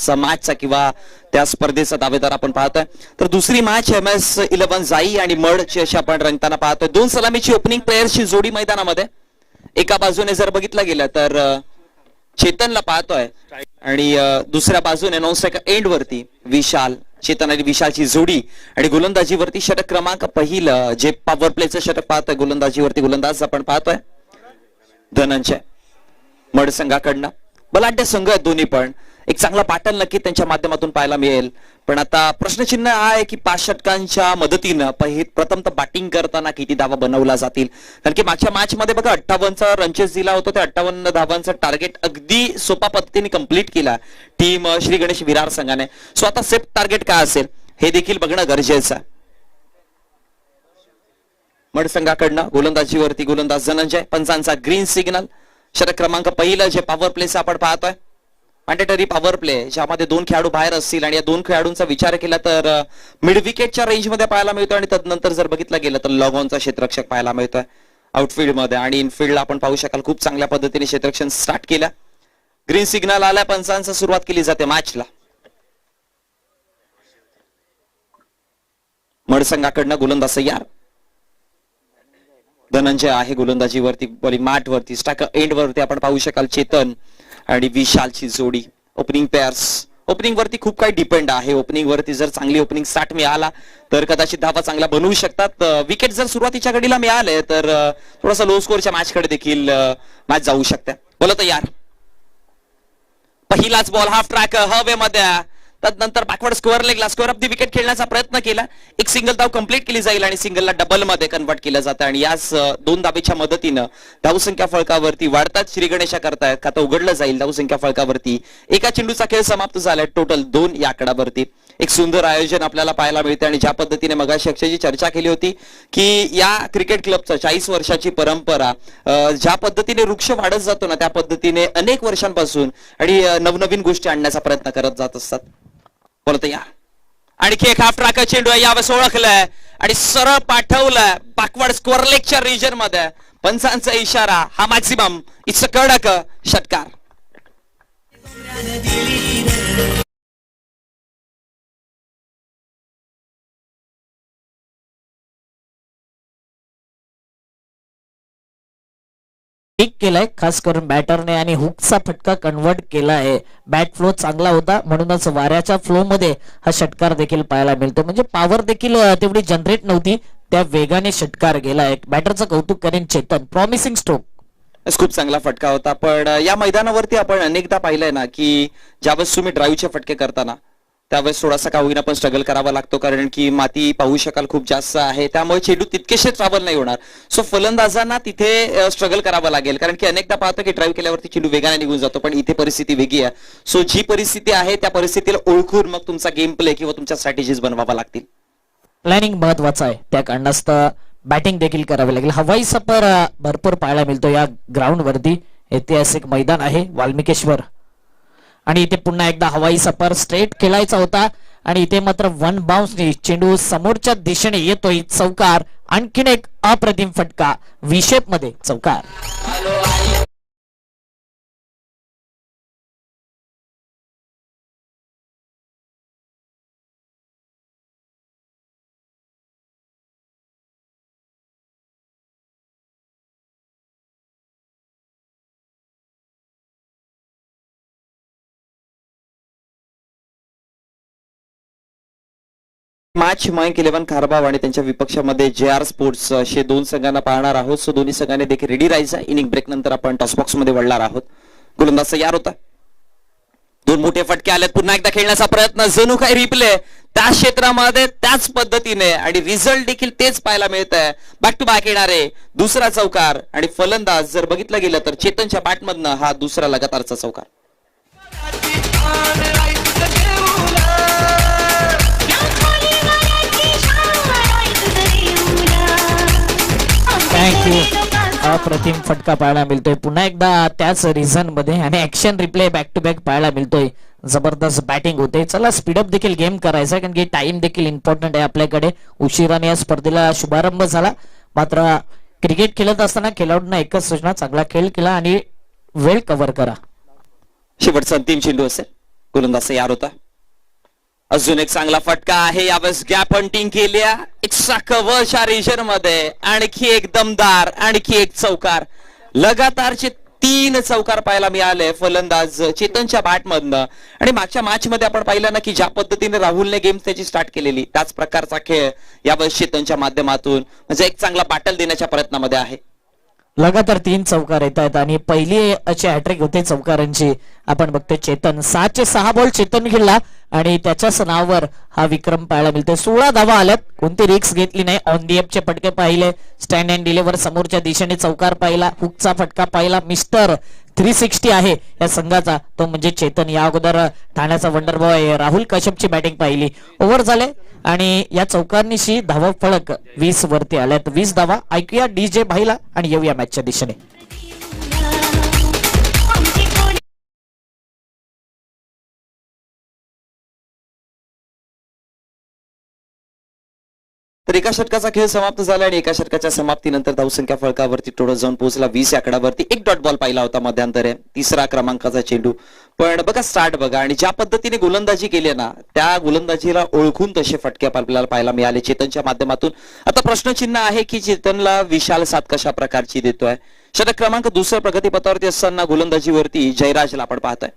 मॅचचा किंवा त्या स्पर्धेचा दावेदार आपण पाहतोय. तर दुसरी मॅच MS11 जाई आणि मडची अशी आपण रंगताना पाहतोय. दोन सलामीची ओपनिंग प्लेयर्सची जोडी मैदानामध्ये. एका बाजूने जर बघितलं गेलं तर चेतनला पाहतोय आणि दुसऱ्या बाजूने नॉनस्ट्रायकर एंड वरती विशाल. चेतन आणि विशालची जोडी आणि गोलंदाजीवरती षटक क्रमांक पहिलं जे पॉवर प्लेचं षटक पाहतोय. गोलंदाजीवरती गोलंदाज आपण पाहतोय धनंजय. मड संघाकडनं बलाढ्य संघ आहेत दोन्ही पण. एक चांगला पॅटर्न नक्की त्यांच्या माध्यमातून पाहायला मिळेल. पण आता प्रश्नचिन्ह हा आहे की 5 षटकांच्या मदतीनं प्रथमतः बॅटिंग करताना किती धावा बनवला जातील. कारण की मागच्या मॅच मध्ये बघा 58चा रनचेस दिला होता. त्या 58 धावांचं टार्गेट अगदी सोपा पद्धतीने कंप्लीट केला टीम श्री गणेश विरार संघाने. सो आता सेफ टार्गेट काय असेल हे देखील बघणं गरजेचं आहे. मड संघाकडनं गोलंदाजीवरती गोलंदाज धनंजय. पंचांचा green signal. षटक क्रमांक पहिलं जे पॉवर प्लेचं आपण पाहतोय मॅन्डेटरी पॉवर प्ले ज्यामध्ये 2 खेळाडू बाहेर असतील आणि या 2 खेळाडूंचा विचार केला तर मिड विकेटच्या रेंजमध्ये पाहायला मिळतोय. आणि तदनंतर जर बघितलं गेलं तर लॉग ऑनचा क्षेत्ररक्षक पाहायला मिळतोय आउटफील्ड मध्ये. आणि इनफिल्डला आपण पाहू शकाल खूप चांगल्या पद्धतीने क्षेत्ररक्षण स्टार्ट केलं. ग्रीन सिग्नल आलाय. पंचांचा सुरुवात केली जाते मॅचला. मड संघाकडनं गोलंदाज तयार. धनंजय आहे गोलंदाजीवरती. बॉलिंग मॅट वरती स्ट्रायकर एंड वरती आपण पाहू शकाल चेतन आणि विशालची जोडी. ओपनिंग पेअर्स ओपनिंग वरती खूप काही डिपेंड आहे. ओपनिंग वरती जर चांगली ओपनिंग स्टार्ट मिळाला तर कदाचित धावा चांगला बनवू शकतात. विकेट जर सुरुवातीच्या घडीला मिळाले तर थोडासा लो स्कोरच्या मॅच कडे देखील मॅच जाऊ शकते. बोला तयार. पहिलाच बॉल हाफ ट्रॅक हवेमध्ये. तदनंतर बॅकवर्ड स्क्वेअर लेगला स्क्वेअर ऑफ दी विकेट खेळण्याचा प्रयत्न केला. एक सिंगल धाव कंप्लीट केली जाईल आणि सिंगलला डबल मध्ये कन्वर्ट केलं जातं. आणि याच 2 धावेच्या मदतीनं धावसंख्या फळकावरती वाढतात श्री गणेशा करतायत. खाता उघडलं जाईल धावसंख्या फळकावरती. एका चेंडूचा खेळ समाप्त झालाय. टोटल 2 या आकडावरती. एक सुंदर आयोजन आपल्याला पाहायला मिळते. आणि ज्या पद्धतीने मगाशी अक्षयची चर्चा केली होती की या क्रिकेट क्लबचं 40 वर्षाची परंपरा ज्या पद्धतीने वृक्ष वाढत जातो ना त्या पद्धतीने अनेक वर्षांपासून आणि नवनवीन गोष्टी आणण्याचा प्रयत्न करत जात असतात. बोलत या आणखी एक हाफ ट्रॅक चेंडू यावेळेस ओळखलाय आणि सरळ पाठवलाय बॅकवर्ड स्क्वेअर लेगच्या रिजन मध्ये. पंचांचा इशारा हा मॅक्सिमम. इट्स अ कडक षटकार. ठीक केलाय खास करून बॅटरने आणि हुकचा फटका कन्वर्ट केला आहे. बॅट फ्लो चांगला होता म्हणूनच वाऱ्याच्या फ्लो मध्ये हा षटकार देखील पाहायला मिळतो. म्हणजे पॉवर देखील तेवढी जनरेट नव्हती त्या वेगाने षटकार गेलाय. बॅटरचं कौतुक करेन चेतन. Promising stroke. खूप चांगला फटका होता. पण या मैदानावरती आपण अनेकदा पाहिलंय ना की ज्यावेळेस तुम्ही ड्राईव्हचे फटके करताना त्यावेळेस थोडासा का होईना पण स्ट्रगल करावा लागतो. कारण की माती पाहू शकाल खूप जास्त आहे. त्यामुळे चेंडू तितकेशे ट्रॅव्हल नाही होणार. सो फलंदाजांना तिथे स्ट्रगल करावं लागेल. कारण की अनेकदा पाहतो की ड्राईव्ह केल्यावरती चेंडू वेगाने निघून जातो. पण इथे परिस्थिती वेगळी आहे. सो जी परिस्थिती आहे त्या परिस्थितीला ओळखून मग तुमचा गेम प्ले किंवा तुमच्या स्ट्रॅटेजीज बनवावा लागतील. प्लॅनिंग महत्वाचं आहे. त्या कारणास्तव बॅटिंग देखील करावी लागेल. हवाई सफर भरपूर पाहायला मिळतो या ग्राउंड वरती. ऐतिहासिक मैदान आहे वाल्मिकेश्वर. आणि इथे पुन्हा एकदा हवाई सफर स्ट्रेट खेळायचा होता आणि इथे मात्र 1 बाउन्सने चेंडू समोरच्या दिशेने येतोय. चौकार. आणखीन एक अप्रतिम फटका व्ही शेप मध्ये चौकार. मॅच मयंक 11 खारबाव आणि त्यांच्या विपक्षामध्ये JR स्पोर्ट्स असे 2 संघांना पाहणार आहोत. सो दोन्ही संघांनी देखील रेडी राहायचं. इनिंग ब्रेक नंतर आपण टॉस बॉक्स मध्ये वळणार आहोत. गोलंदाज तयार होता. 2 मोठे फटके आलेत. पुन्हा एकदा खेळण्याचा प्रयत्न. जणू काही रिप्ले त्या क्षेत्रामध्ये त्याच पद्धतीने आणि रिझल्ट देखील तेच पाहायला मिळत आहे. बॅक टू बॅक येणारे दुसरा चौकार आणि फलंदाज जर बघितलं गेलं तर चेतनच्या बॅटमधनं हा दुसरा लगातारचा चौकार. थँक्यू. अप्रतिम फटका पाहायला मिळतोय पुन्हा एकदा त्याच रिझन मध्ये आणि action replay back to back पाहायला मिळतोय. जबरदस्त बॅटिंग होते. चला स्पीडअप देखील गेम करायचा कारण की टाइम देखील इम्पॉर्टंट आहे आपल्याकडे. उशिराने या स्पर्धेला शुभारंभ झाला. मात्र क्रिकेट खेळत असताना खेळाडूंना एकच सूचना. चांगला खेळ केला आणि वेळ कव्हर करा. शेवटचा अंतिम चेंडू असेल. गोलंदाज तयार होता. अजून एक चांगला फटका आहे. यावेळेस गॅप हंटिंग केल्या एक्स्ट्रा कव्हरच्या रिजन मध्ये. आणखी एक दमदार, आणखी एक चौकार. लगातारचे 3 चौकार पाहायला मिळाले फलंदाज चेतनच्या बॅट मधनं. आणि मागच्या मॅच मध्ये आपण पाहिलं ना की ज्या पद्धतीने राहुलने गेम त्याची स्टार्ट केलेली त्याच प्रकारचा खेळ यावेळेस चेतनच्या माध्यमातून म्हणजे एक चांगला बॅटल देण्याच्या प्रयत्नामध्ये आहे. लगातार 3 चौकार येत आहेत आणि पहिली अशी हॅट्रिक होते चौकारांची. आपण बघतोय चेतन 6चे 6 बॉल चेतन खेळला आणि त्याच्याच नावावर हा विक्रम पाहायला मिळतोय. 16 धावा आल्यात. कोणती रिक्स घेतली नाही. ऑन दी एपचे फटके पाहिले, स्टँड अँड डिलिव्हर समोरच्या दिशेने चौकार पाहिला, हुकचा फटका पाहिला. मिस्टर 360 आहे या संघाचा तो म्हणजे चेतन. या अगोदर ठाण्याचा वंडर बॉय राहुल कश्यपची बॅटिंग पाहिली. ओव्हर झाले आणि या चौकारनीशी धावा फळक 20 वरती आल्यात. 20 धावा. ऐकूया डीजे भाईला आणि येऊया मॅचच्या दिशेने. तर एका षटकाचा खेळ समाप्त झाला आणि एका षटकाच्या समाप्तीनंतर धावसंख्या फळकावरती टोटल जाऊन पोहोचला 20 आकड्यावरती. एक डॉट बॉल पाहिला होता मध्यांतरे. 3रा क्रमांकाचा चेंडू. पण बघा स्टार्ट बघा आणि ज्या पद्धतीने गोलंदाजी केली ना त्या गोलंदाजीला ओळखून तसे फटके आपल्याला पाहायला मिळाले चेतनच्या माध्यमातून. आता प्रश्नचिन्ह आहे की चेतनला विशाल साथ कशा प्रकारची देतोय. षटक क्रमांक 2 प्रगतीपथावरती असताना गोलंदाजीवरती जयराजला आपण पाहतोय.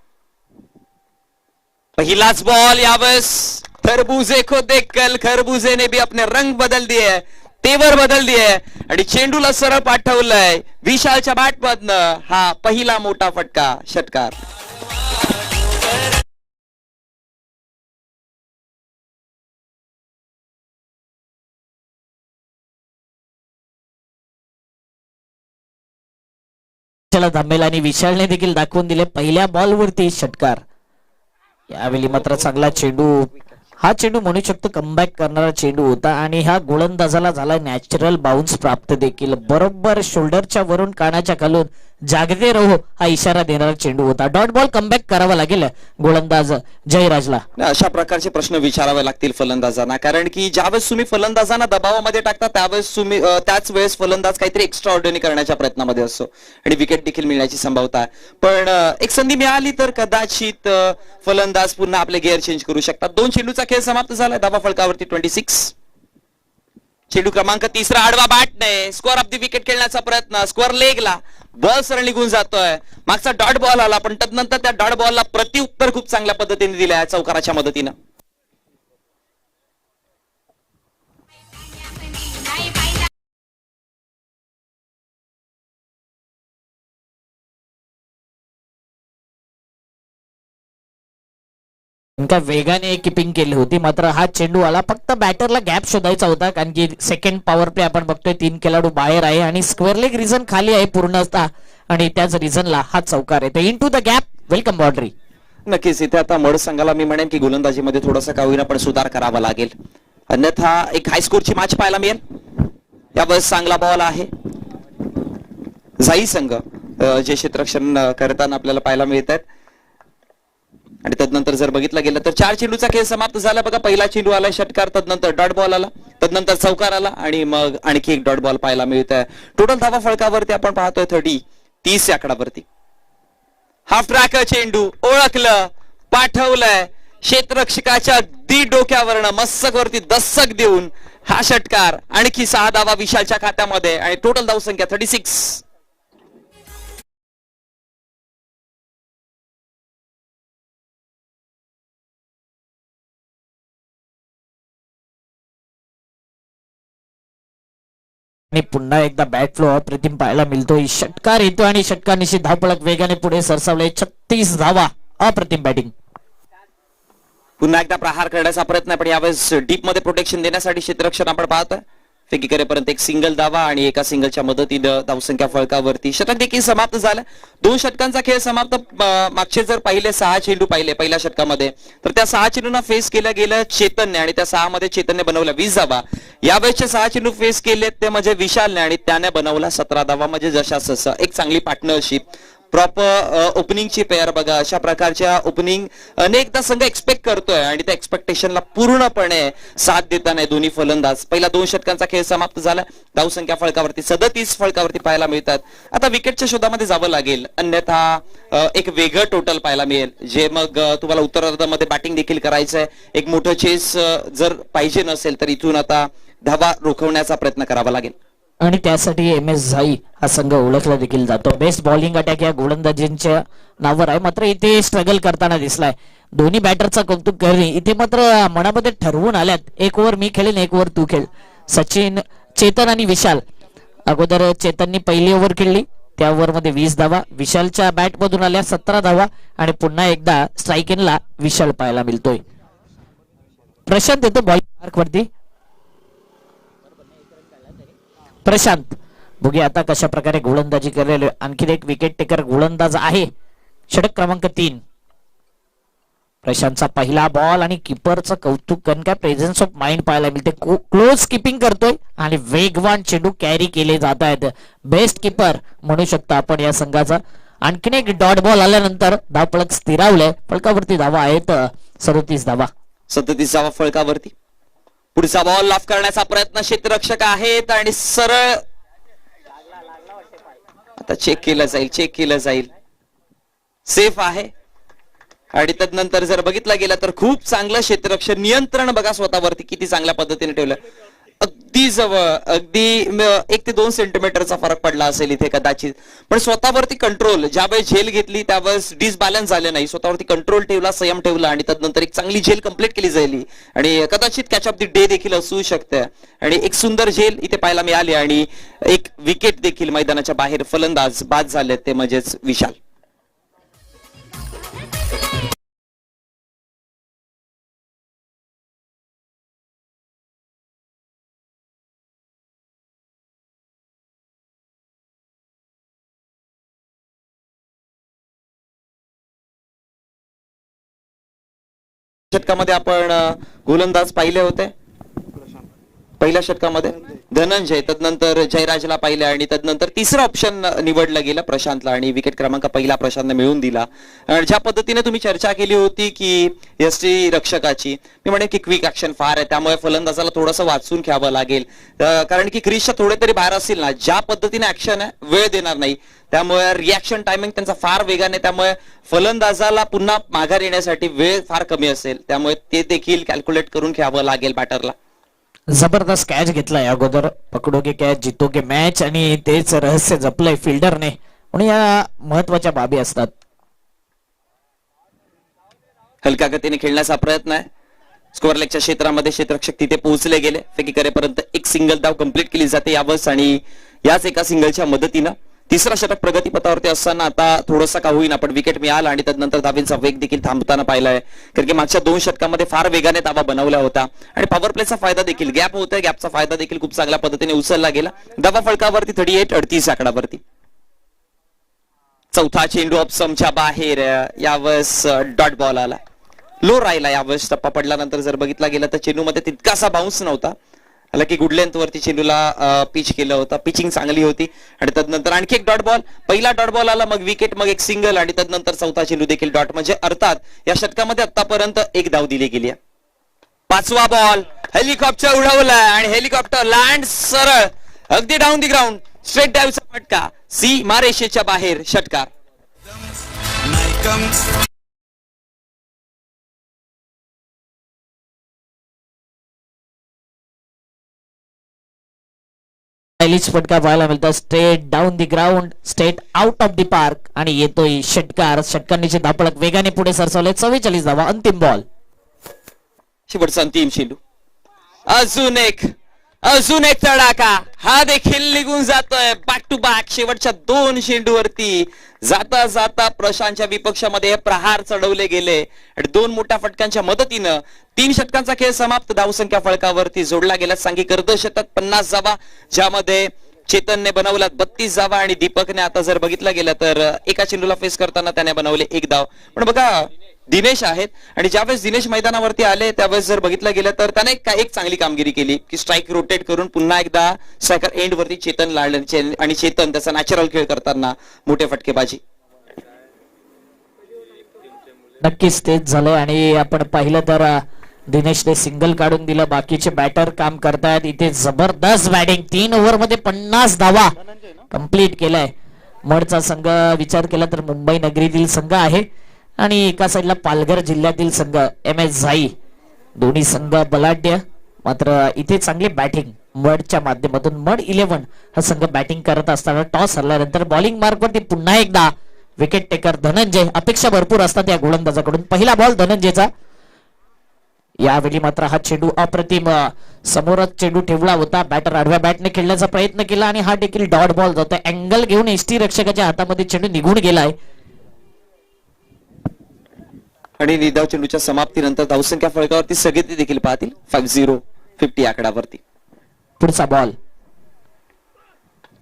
पहिलाच बॉल. यावेळेस खरबूजे को देखकर खरबूजे ने भी अपने रंग बदल दिए, तेवर बदल दिए आणि चेंडूला सरळ पाठवलंय विशालच्या बॅट मधनं. हा पहिला मोठा फटका षटकार. धमेल आणि विशालने देखील दाखवून दिले पहिल्या बॉलवरती षटकार. यावेळी मात्र चांगला चेंडू. हा चेंडू म्हणू शकतो कमबॅक करणारा चेंडू होता आणि ह्या गोलंदाजाला झाला नॅचरल बाउन्स प्राप्त देखील. बरोबर शोल्डरच्या वरून कानाच्या खालून जागते रहो हा इशारा देणारा चेंडू होता. डॉट बॉल कमबॅक करावा लागेल गोलंदाज जयराजला. अशा प्रकारचे प्रश्न विचारावे लागतील फलंदाजांना कारण की ज्यावेळेस तुम्ही फलंदाजांना दबावामध्ये टाकता त्यावेळेस तुम्ही त्याच वेळेस फलंदाज काहीतरी एक्स्ट्रा ऑर्डिनरी करण्याच्या प्रयत्नामध्ये असतो आणि विकेट देखील मिळण्याची संभावना आहे. पण एक संधी मिळाली तर कदाचित फलंदाज पुन्हा आपले गिअर चेंज करू शकतात. 2 चेंडूचा खेळ समाप्त झाला. धावा फलकावरती 26. चेंडू क्रमांक 3 आडवा बॅटने स्कोअर ऑफ द विकेट खेळण्याचा प्रयत्न. स्कोअर लेगला बॉल सरळ निघून जातोय. मागचा डॉट बॉल आला पण तदनंतर त्या डॉट बॉलला प्रत्युत्तर खूप चांगल्या पद्धतीने दिलं चौकाराच्या मदतीनं. इतक्या वेगाने किपिंग केली होती मात्र हा चेंडू आला. फक्त बॅटरला गॅप शोधायचा होता कारण की सेकंड पॉवर प्ले आपण बघतोय 3 खेळाडू बाहेर आहे आणि स्क्वेअर लेग रिझन खाली आहे पूर्णतः आणि त्याच रिझनला हा चौकार येतो. Into the gap. Welcome boundary. नक्कीच इथे आता मड संघाला मी म्हणेन की गोलंदाजीमध्ये थोडासा का होईना पण सुधार करावा लागेल अन्यथा एक हाय स्कोरची मॅच पाहायला मिळेल. यावेळेस चांगला बॉल आहे. जाई संघ जे क्षेत्ररक्षण करताना आपल्याला पाहायला मिळत आहेत आणि तदनंतर जर बघितलं गेलं तर 4 चेंडूचा खेळ समाप्त झाला. बघा पहिला चेंडू आला षटकार, तदनंतर डॉट बॉल आला, तदनंतर चौकार आला आणि मग आणखी एक डॉट बॉल पाहायला मिळत आहे. टोटल धावा फळकावरती आपण पाहतोय 30 या आकडावरती. हाफ ट्रॅक चेंडू ओळखलं, पाठवलंय क्षेत्ररक्षकाच्या अगदी डोक्यावरनं मस्तकवरती दस्तक देऊन हा षटकार. आणखी 6 धावा विशालच्या खात्यामध्ये आणि टोटल धावसंख्या 36. आणि पुन्हा एकदा बॅट फ्लो अप्रतिम पाहायला मिळतोय. षटकार येतो आणि षटकानिशी धावपळक वेगाने पुढे सरसावले. 36 धावा. अप्रतिम बॅटिंग. पुन्हा एकदा प्रहार करण्याचा प्रयत्न पण यावेळेस डीप मध्ये प्रोटेक्शन देण्यासाठी क्षेत्ररक्षण आपण पाहतोय. फेकी करेपर्यंत एक सिंगल धावा आणि एका सिंगलच्या मदतीनं धावसंख्या फळकावरती. षटक देखील समाप्त झालं. 2 षटकांचा खेळ समाप्त. मागचे जर पहिले 6 चेंडू पाहिले पहिल्या षटकामध्ये तर त्या 6 चेंडूंना फेस केलं गेलं चेतनने आणि त्या 6 मध्ये चेतनने बनवल्या 20 धावा. यावेळेसचे 6 चेंडू फेस केले ते म्हणजे विशालने आणि त्याने बनवला 17 धावा. म्हणजे जशास एक चांगली पार्टनरशिप प्रॉपर ओपनिंगची पेअर बघा, अशा प्रकारच्या ओपनिंग अनेकदा संघ एक्सपेक्ट करतोय आणि त्या एक्सपेक्टेशनला पूर्णपणे साथ देताना दोन्ही फलंदाज. पहिला 2 षटकांचा खेळ समाप्त झाला. धावसंख्या फळकावरती 37 फळकावरती पाहायला मिळतात. आता विकेटच्या शोधामध्ये जावं लागेल, अन्यथा एक वेगळं टोटल पाहायला मिळेल, जे मग तुम्हाला उत्तरार्धामध्ये बॅटिंग देखील करायचंय. एक मोठं चेस जर पाहिजे नसेल तर इथून आता धावा रोखवण्याचा प्रयत्न करावा लागेल. आणि त्यासाठी MS झाई हा संघ ओळखला देखील जातो. बेस्ट बॉलिंग अटॅक या गोलंदाजींच्या नावावर आहे, मात्र इथे स्ट्रगल करताना दिसलाय. दोन्ही बॅटरचा कौतुक करणे इथे मात्र मनामध्ये ठरवून आल्यात, 1 ओव्हर मी खेळेन 1 ओव्हर तू खेळ. सचिन, चेतन आणि विशाल. अगोदर चेतननी पहिली ओव्हर खेळली, त्या ओव्हर मध्ये 20 धावा. विशालच्या बॅट मधून आल्या 17 धावा आणि पुन्हा एकदा स्ट्राईक इनला विशाल पाहायला मिळतोय. प्रशांत येतो बॉलिंग मार्क वरती. प्रशांत, बघूया आता कशा प्रकारे गोलंदाजी करेल. आणखी एक विकेट टेकर गोलंदाज आहे, षटक क्रमांक 3. प्रशांतचा पहिला बॉल आणि किपरचं कौतुक करून काय प्रेझेन्स ऑफ माइंड पाहायला मिळते. क्लोज किपिंग करतोय आणि वेगवान चेंडू कॅरी केले जात आहेत. बेस्ट किपर म्हणू शकता आपण या संघाचा. आणखीन एक डॉट बॉल आल्यानंतर धावफलक स्थिरावलंय. फलकावरती धावा आहेत 37 धावा. 37 धावा फळकावरती. पुढचा बॉल लाफ करण्याचा प्रयत्न क्षेत्ररक्षक आहेत आणि सरळ आता चेक केलं जाईल. सेफ आहे. आणि त्यानंतर जर बघितला गेला तर खूप चांगलं क्षेत्ररक्षक नियंत्रण बघा स्वतःवरती किती चांगल्या पद्धतीने ठेवलं. अगदी जवळ, अगदी 1 ते 2 सेंटीमीटरचा फरक पडला असेल इथे कदाचित, पण स्वतःवरती कंट्रोल. ज्यावेळेस झेल घेतली त्यावेळेस डिसबॅलन्स झाले नाही, स्वतःवरती कंट्रोल ठेवला, संयम ठेवला आणि त्यानंतर एक चांगली झेल कंप्लीट केली जाईल. आणि कदाचित कॅच ऑफ द डे देखील असू शकते. आणि एक सुंदर झेल इथे पाहायला मिळाली आणि एक विकेट देखील मैदानाच्या बाहेर. फलंदाज बाद झाले ते म्हणजेच विशाल. षटकामध्ये आपण गोलंदाज पाहिले होते. पहिल्या षटकामध्ये धनंजय, तदनंतर जयराजला पाहिले आणि तदनंतर तिसरा ऑप्शन निवडला गेला प्रशांतला आणि विकेट क्रमांक पहिला प्रशांतने मिळवून दिला. ज्या पद्धतीने तुम्ही चर्चा केली होती की यष्टी रक्षकाची, मी म्हणेन की क्विक ऍक्शन फार आहे, त्यामुळे फलंदाजाला थोडंसं वाचून घ्यावं लागेल. कारण की क्रीजच्या थोडे तरी बाहेर असतील ना, ज्या पद्धतीने ऍक्शन आहे वेळ देणार नाही, त्यामुळे रिॲक्शन टायमिंग त्यांचा फार वेगाने, त्यामुळे फलंदाजाला पुन्हा माघार येण्यासाठी वेळ फार कमी असेल, त्यामुळे ते देखील कॅल्क्युलेट करून घ्यावं लागेल बॅटरला. जबरदस्त कॅच घेतलाय अगोदर, पकडोगे कॅच जितोगे मॅच, आणि तेच रहस्य जपलंय फिल्डरने. म्हणून या महत्वाच्या बाबी असतात. हलक्या गतीने खेळण्याचा प्रयत्न आहे. स्कोअर लेगच्या क्षेत्रामध्ये क्षेत्ररक्षक तिथे पोहोचले गेले. फेकी करेपर्यंत एक सिंगल धाव कंप्लीट केली जाते यावंच आणि याच एका सिंगलच्या मदतीनं तिसरा षटक प्रगतीपथावरती असताना आता थोडंसं का होईना पण विकेट मिळाला आणि त्यानंतर धावींचा वेग देखील थांबताना पाहिलाय. कारण की मागच्या 2 षटकामध्ये फार वेगाने धावा बनवल्या होता आणि पॉवर प्लेचा फायदा देखील, गॅप होतोय, गॅपचा फायदा देखील खूप चांगल्या पद्धतीने उचलला गेला. धावा फळकावरती 38 आकडावरती. चौथा चेंडू ऑप्शनच्या बाहेर, यावेळेस डॉट बॉल आला. लो राहिला यावेळेस. टप्पा पडल्यानंतर जर बघितला गेला तर चेंडूमध्ये तितकासा बाउन्स नव्हता. की गुड लेंथ वरती चेंडूला पिच केलं होतं, पिचिंग चांगली होती. आणि त्यानंतर आणखी एक डॉट बॉल, पहिला डॉट बॉल आला, मग विकेट, मग एक सिंगल आणि त्यानंतर चौथा चेंडू देखील डॉट. म्हणजे अर्थात या षटकामध्ये आतापर्यंत 1 धाव दिली गेली. 5वा बॉल, हेलिकॉप्टर उडवलाय आणि हेलिकॉप्टर लँड सरळ अगदी डाऊन दी ग्राउंड. स्ट्रेट डायव्हचा फटका, सीमारेषेच्या बाहेर षटकार. फटका पाहायला मिळतो. Straight down the ground, straight out of the park आणि येतोय षटकार. षटकांनीचे धापळक वेगाने पुढे सरसवले. 44 धावा. अंतिम बॉल, शेवटचा अंतिम चेंडू. अजून एक तडाखा, हा देखील निघून जातोय. बॅक टू बॅक शेवटच्या 2 चेंडूवरती जाता जाता प्रशांतच्या विपक्षामध्ये प्रहार चढवले गेले आणि 2 मोठ्या फटक्यांच्या मदतीनं 3 षटकांचा खेळ समाप्त. धावसंख्या फळकावरती जोडला गेला. सांघिक अर्धशतक 50 धावा, ज्यामध्ये चेतनने बनवला 32 धावा आणि दीपकने आता जर बघितलं गेलं तर एका चेंडूला फेस करताना त्याने बनवले 1 धाव. पण बघा दिनेश आहेत आणि ज्यावेळेस दिनेश मैदानावरती आले त्यावेळेस जर बघितलं गेलं तर त्याने एक चांगली कामगिरी केली की स्ट्राईक रोटेट करून पुन्हा एकदा स्ट्रायकर एंड वरती चेतन लाडले आणि चेतन त्याचा नॅचरल खेळ करताना मोठे फटकेबाजी. नक्कीच तेच झालंय आणि आपण पाहिलं तर दिनेशने सिंगल काढून दिलं. बाकीचे बॅटर काम करतायत इथे. जबरदस्त बॅटिंग, 3 ओव्हर मध्ये 50 धावा कंप्लीट केलाय. मडचा संघ विचार केला तर मुंबई नगरीतील संघ आहे आणि एका साईडला पालघर जिल्ह्यातील संघ MS झाई. दोन्ही संघ बलाढ्य, मात्र इथे चांगली बॅटिंग मडच्या माध्यमातून. मड 11 हा संघ बॅटिंग करत असताना टॉस हरल्यानंतर बॉलिंग मार्कवरती पुन्हा एकदा विकेट टेकर धनंजय. अपेक्षा भरपूर असतात या गोलंदाजाकडून. पहिला बॉल धनंजयचा. यावेळी मात्र हा चेंडू अप्रतिम समोरच चेंडू ठेवला होता. बॅटर आडव्या बॅटने खेळण्याचा प्रयत्न केला आणि हा देखील डॉट बॉल जातोय. अँगल घेऊन एसटी रक्षकाच्या हातामध्ये चेंडू निघून गेलाय. आणि निधाव चेंडूच्या समाप्तीनंतर धावसंख्या फलकावरती सगळे ते देखील पाहतील 50 आकडावरती. पुढचा बॉल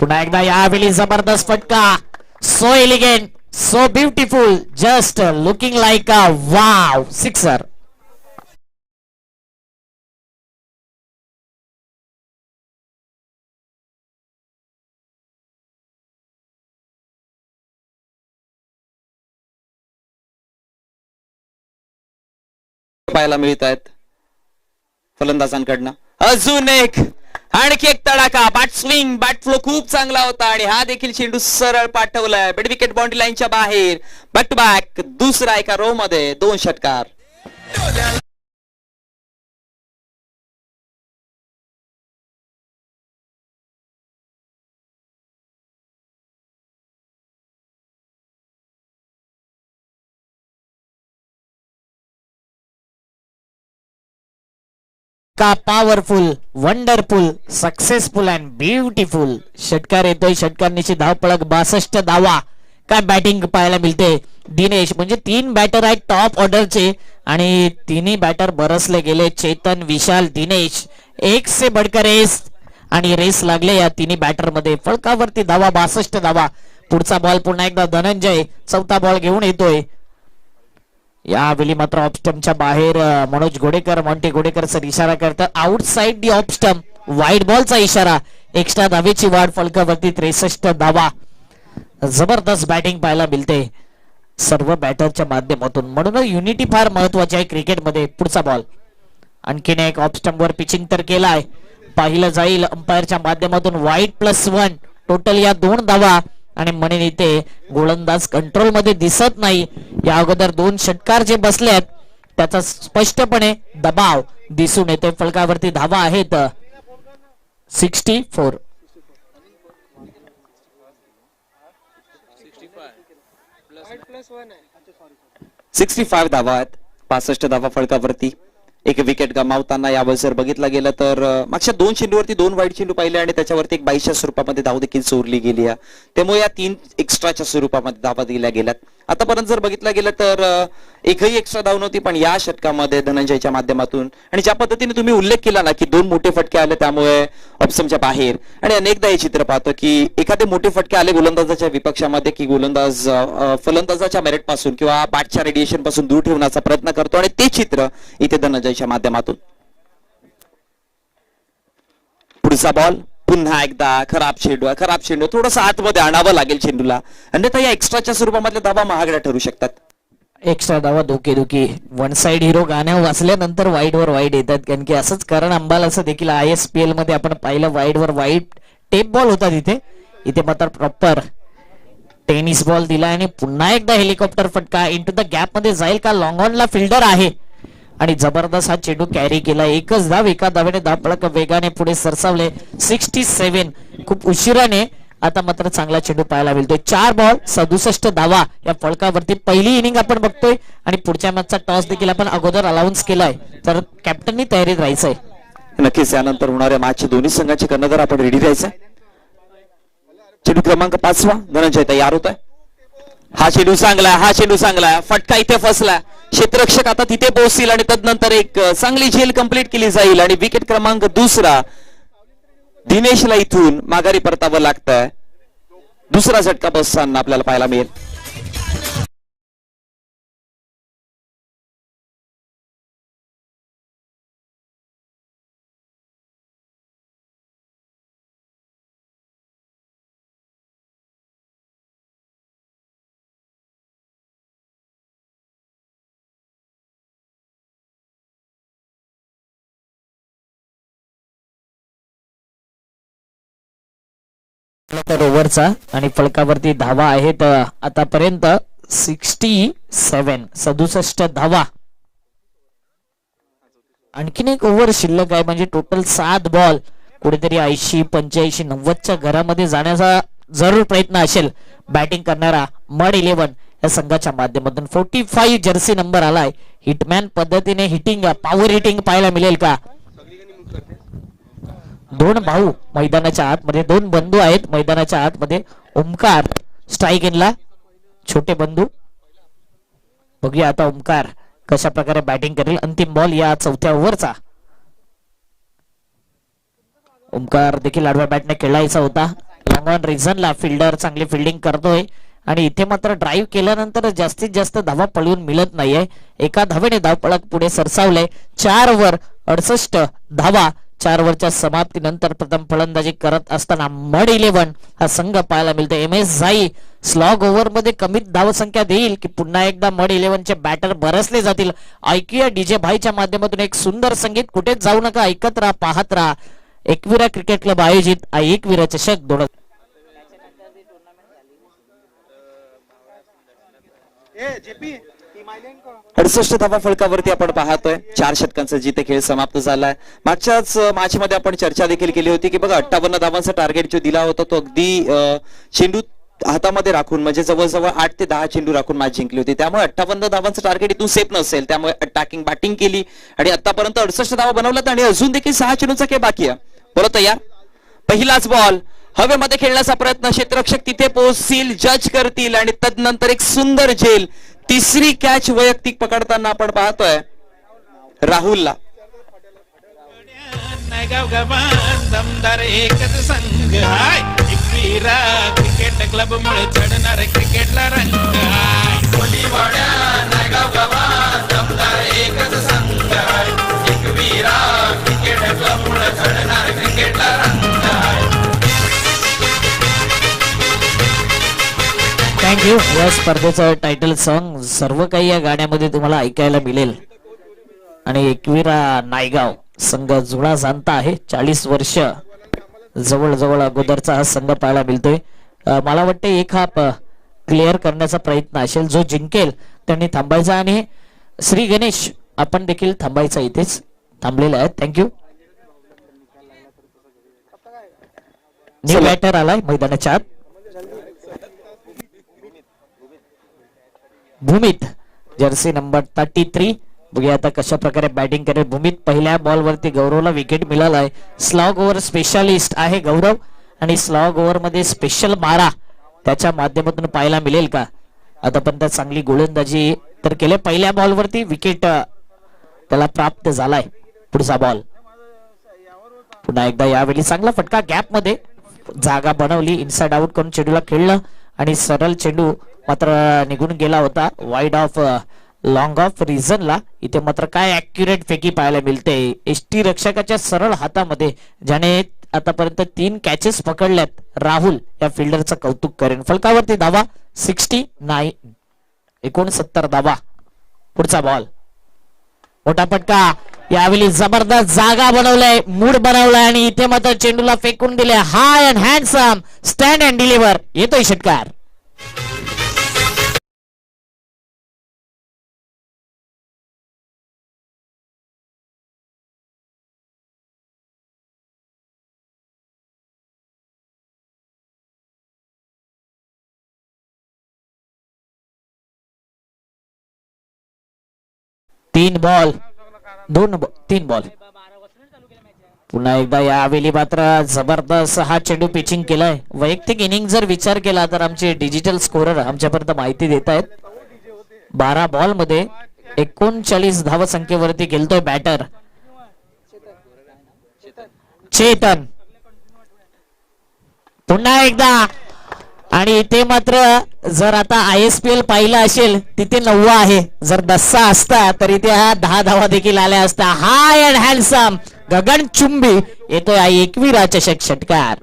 पुन्हा एकदा. यावेळी जबरदस्त फटका. So elegant, so beautiful, just looking like a wow sixer. पाहायला मिळत आहेत फलंदाजांकडनं. अजून एक, आणखी एक तडाखा. बॅट स्विंग, बॅट फ्लो खूप चांगला होता आणि हा देखील चेंडू सरळ पाठवलाय मिड विकेट बाउंड्री लाईनच्या बाहेर. बॅक टू बॅक दुसरा एका रो मध्ये 2 षटकार. का powerful, wonderful, successful and beautiful षटकार येतोय. षटकारांची धावपळक 62 धावा. काय बॅटिंग पाहायला मिळते. दिनेश म्हणजे 3 बॅटर आहेत टॉप ऑर्डरचे आणि तिन्ही बॅटर बरसले गेले. चेतन, विशाल, दिनेश एक से बढ़कर रेस आणि रेस लागले या तिन्ही बॅटर मध्ये. फळकावरती धावा 62 धावा. पुढचा बॉल पुन्हा एकदा धनंजय चौथा बॉल घेऊन येतोय. यावेळी मात्र ऑफस्टमच्या बाहेर मनोज घोडेकर, मॉन्टी घोडेकर सर इशारा करतात. आउटसाइड दी ऑफस्टम, वाईड बॉलचा इशारा. एक्स्ट्रा धावेची वाढ. फलकावरती 63 धावा. जबरदस्त बॅटिंग पाहायला मिळते सर्व बॅटरच्या माध्यमातून. म्हणून युनिटी फार महत्वाची आहे क्रिकेटमध्ये. पुढचा बॉल आणखीन एक ऑफस्टम वर पिचिंग तर केलाय. पाहिलं जाईल अंपायरच्या माध्यमातून. वाईड +1 टोटल या 2 धावा आणि म्हणून इथे गोलंदाज कंट्रोल मध्ये दिसत नाही. या अगोदर 2 षटकार जे बसलेत त्याचा स्पष्टपणे दबाव दिसून येते. फलकावरती धावा आहेत 64. 65 धावा आहेत. 65 धावा फलकावरती. एक विकेट गमावताना यावर जर बघितलं गेलं तर मागच्या 2 चेंडूवरती 2 वाईट चेंडू पाहिले आणि त्याच्यावरती एक 22च्या स्वरूपामध्ये धाव देखील चोरली गेली आहे. त्यामुळे या 3 एक्स्ट्राच्या स्वरूपामध्ये धावा दिल्या गेल्यात. आतापर्यंत जर बघितलं गेलं तर एकही एक्स्ट्रा धाव नव्हती, पण या षटकामध्ये धनंजयच्या माध्यमातून आणि ज्या पद्धतीने तुम्ही उल्लेख केला ना की 2 मोठे फटके आले त्यामुळे ऑप्शनच्या बाहेर. आणि अनेकदा हे चित्र पाहतो की एखादे मोठे फटके आले गोलंदाजाच्या विपक्षामध्ये की गोलंदाज फलंदाजाच्या मेरिट पासून किंवा बॅटच्या रेडिएशन पासून दूर ठेवण्याचा प्रयत्न करतो आणि ते चित्र इथे धनंजयच्या माध्यमातून. पुढचा बॉल पुन्हा एकदा खराब चेंडू थोडंसं आतमध्ये आणावं लागेल चेंडूला, अन्यथा या एक्स्ट्राच्या स्वरूपामधल्या धावा महागड्या ठरू शकतात. एक्स्ट्रा धावा धोकेधुकी. वन साइड हिरो गाण्या वाचल्यानंतर वाईड वर वाईड येतात. कारण की असंच करण अंबाल असं देखील ISPL मध्ये आपण पाहिलं. वाईड वर वाईड टेप बॉल होता तिथे. इथे मात्र प्रॉपर टेनिस बॉल दिला आणि पुन्हा एकदा हेलिकॉप्टर फटका. इंटू द गॅप मध्ये जाईल का. लॉंग ऑनला फिल्डर आहे आणि जबरदस्त हा चेंडू कॅरी केला. एकच धाव, एका धावेने धावपळक वेगाने पुढे सरसावले. 67 खूप उशिराने. आता मात्र चांगला चेंडू पाहायला मिळतोय. 4 बॉल 67 धावा या फलकावरती. पहिली इनिंग आपण बघतोय आणि पुढच्या मॅचचा टॉस देखील आपण अगोदर अलाउन्स केलाय, तर कॅप्टननी तयारीत राहायचंय. नक्कीच यानंतर होणाऱ्या मॅचचे दोन्ही संघाचे कर्णधार आपण रेडी राहायचंय. चेंडू क्रमांक 5 धनंजय तयार होत आहे. हा चेंडू चांगला फटका इथे फसला. क्षेत्ररक्षक आता तिथे पोहोचतील आणि तदनंतर एक चांगली झेल कंप्लीट केली जाईल आणि विकेट क्रमांक 2 दिनेशला इथून माघारी परतावं लागतंय. दुसरा झटका बसताना आपल्याला पाहायला मिळेल. तर ओव्हरचा आणि फलकावरती धावा आहेत आतापर्यंत 67 धावा. आणखीन एक ओव्हर शिल्लक आहे म्हणजे टोटल 7 बॉल. कुठेतरी 80 85 90च्या घरामध्ये जाण्याचा जरूर प्रयत्न असेल बॅटिंग करणारा मड 11 या संघाच्या माध्यमातून. 45 जर्सी नंबर आलाय. हिटमॅन पद्धतीने हिटिंग पॉवर हिटिंग पाहायला मिळेल का? दोन भाऊ मैदानाच्या आतमध्ये, दोन बंधू आहेत मैदानाच्या आतमध्ये. ओमकार स्ट्राईक इनला, छोटे बंधू. बघूया आता ओमकार कशा प्रकारे बॅटिंग करेल. अंतिम बॉल या चौथ्या ओव्हरचा. ओमकार देखील आडव्या बॅटने खेळायचा होता. लॉंग ऑन रिझनला फिल्डर चांगली फिल्डिंग करतोय आणि इथे मात्र ड्राईव्ह केल्यानंतर जास्तीत जास्त धावा पळवून मिळत नाहीये. एका धावेने धावपळक पुढे सरसावले. 4 ओव्हर 68 धावा. 4 ओव्हरच्या समाप्तीनंतर प्रथम फलंदाजी करत असताना मड 11 हा संघ पाहायला मिळतो. MS झाई स्लॉग ओव्हर मध्ये कमीत धावसंख्या देईल की पुन्हा एकदा मड 11 चे बॅटर बरसले जातील. ऐकूया डीजे भाईच्या माध्यमातून एक सुंदर संगीत. कुठेच जाऊ नका, ऐकत राहा, पाहत राहा. एकविरा क्रिकेट क्लब आयोजित एकविरा चषक 68 धावा फलकावरती आपण पाहतोय. 4 षटकांचा जिथे खेळ समाप्त झालाय. मागच्याच मॅच मध्ये आपण चर्चा देखील केली होती की बघा 58 धावांचा टार्गेट जो दिला होता तो अगदी चेंडू हातामध्ये राखून म्हणजे जवळजवळ 8 ते 10 चेंडू राखून मॅच जिंकली होती. त्यामुळे 58 धावांचं टार्गेट इथून सेफ नसेल. त्यामुळे अटॅकिंग बॅटिंग केली आणि आतापर्यंत 68 धावा बनवल्यात आणि अजून देखील 6 चेंडूचा खेळ बाकी आहे. बोला तयार. पहिलाच बॉल हवेमध्ये खेळण्याचा प्रयत्न. क्षेत्ररक्षक तिथे पोहोचतील, जज करतील आणि तदनंतर एक सुंदर झेल. तिसरी कॅच वैयक्तिक पकडताना आपण पाहतोय राहुलला. दमदार एकच संघ हाय एकविरा क्रिकेट क्लब मुळे चढणार क्रिकेटला रंग हाय. दमदार एकच संघ हाय एकविरा क्रिकेट क्लब मुळे चढणार क्रिकेटला रंग हाय. थँक्यू. या स्पर्धेचं टायटल सॉन्ग सर्व काही या गाण्यामध्ये तुम्हाला ऐकायला मिळेल. आणि एकविरा नायगाव संघ जुळा जाणता आहे. 40 वर्ष जवळजवळ अगोदरचा हा संघ पाहायला मिळतोय. मला वाटतं एक हा क्लिअर करण्याचा प्रयत्न असेल. जो जिंकेल त्यांनी थांबायचा आणि श्री गणेश आपण देखील थांबायचा. इथेच थांबलेले आहेत. थँक्यू. न्यू बॅटर आलाय मैदानाच्या आत. Bhumit Jersey number 33. बघूया आता कशा प्रकारे बॅटिंग करेल भूमित. पहिल्या बॉल वरती गौरवला विकेट मिळालाय. स्लॉग ओव्हर स्पेशालिस्ट आहे गौरव आणि स्लॉग ओव्हर मध्ये स्पेशल मारा त्याच्या माध्यमातून पाहायला मिळेल का? आतापर्यंत चांगली गोलंदाजी तर केले. पहिल्या बॉल वरती विकेट त्याला प्राप्त झालाय. पुढचा बॉल पुन्हा एकदा यावेळी चांगला फटका गॅप मध्ये जागा बनवली. इनसाइड आउट करून चेंडूला खेळलं आणि सरळ चेंडू मात्र निघून गेला होता वाईड ऑफ लॉंग ऑफ रिझनला. इथे मात्र काय ऍक्युरेट फेकी पाहायला मिळते. एसटी रक्षकाच्या सरळ हातामध्ये ज्याने आतापर्यंत 3 कॅचेस पकडल्यात. राहुल या फिल्डरचं कौतुक करेन. फलकावरती धावा 69 धावा. पुढचा बॉल मोठा फटका. यावेळी जबरदस्त जागा बनवलाय, मूड बनवलाय आणि इथे मात्र चेंडूला फेकून दिले. High and handsome stand and deliver. येतोय षटकार. तीन बॉल 3 बॉल. पुन्हा एकदा यावेळी मात्र जबरदस्त हा चेंडू पिचिंग केलाय. वैयक्तिक इनिंग जर विचार केला तर आमचे डिजिटल स्कोरर आमच्यापर्यंत माहिती देत आहेत. 12 बॉल मध्ये 39 धाव संख्येवरती गेलतोय बॅटर चेतन. पुन्हा एकदा आणि इथे मात्र जर आता ISPL पाहिलं असेल तिथे 9 आहे. जर 10 असता तर इथे हा 10 धावा देखील आल्या असता. हाय अँड हँडसम गगनचुंबी येतोय एकविरा चषक षटकार.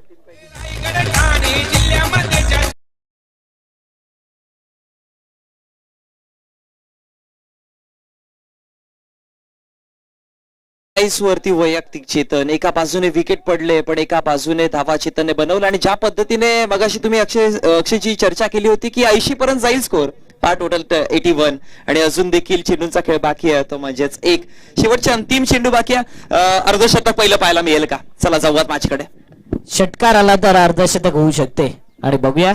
वरती वैयक्तिक चेतन, एका बाजूने विकेट पडले पण एका बाजूने धावा चेतनने बनवला. आणि ज्या पद्धतीने मगाशी तुम्ही अक्षयची चर्चा केली होती की 80 पर्यंत जाईल स्कोर, हा टोटल 81 आणि अजून देखील चेंडूंचा खेळ बाकी आहे, तो म्हणजेच एक शेवटचे अंतिम चेंडू बाकी आहे. अर्धशतक पहिलं पाहायला मिळेल का? चला जाऊयात मॅचकडे. षटकार आला तर अर्धशतक होऊ शकते. आणि बघूया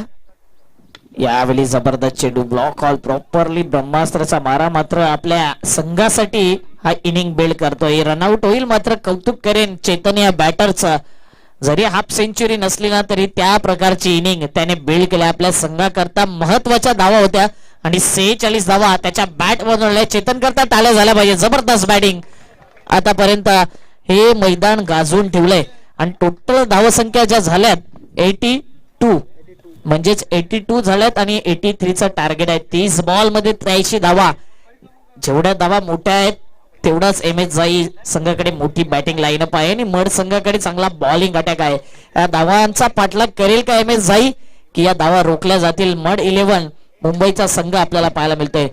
यावेळी जबरदस्त चेंडू, ब्लॉक हॉल प्रॉपरली, ब्रह्मास्त्राचा मारा मात्र आपल्या संघासाठी हा इनिंग बिल्ड करतोय. रनआउट होईल मात्र कौतुक करेन चेतन या बॅटरचा. जरी हाफ सेंचुरी नसली ना तरी त्या प्रकारची इनिंग त्याने बिल्ड केल्या. आपल्या संघाकरता महत्वाच्या धावा होत्या आणि 46 धावा त्याच्या बॅट बनवल्या. चेतन करता टाळ्या झाल्या पाहिजे. जबरदस्त बॅटिंग आतापर्यंत हे मैदान गाजवून ठेवलंय. आणि टोटल धावसंख्या ज्या झाल्यात 82 म्हणजेच 82 झाल्यात आणि 83चा टार्गेट आहे. 30 बॉल मध्ये 83 धावा. जेवढ्या धावा मोठ्या आहेत तेवढाच एम एस जाई संघाकडे मोठी बॅटिंग लाईनअप आहे आणि मड संघाकडे चांगला बॉलिंग अटॅक आहे. या धावांचा पाठलाग करेल का एम एस जाई की या धावा रोखल्या जातील? मड 11 मुंबईचा संघ आपल्याला पाहायला मिळतोय.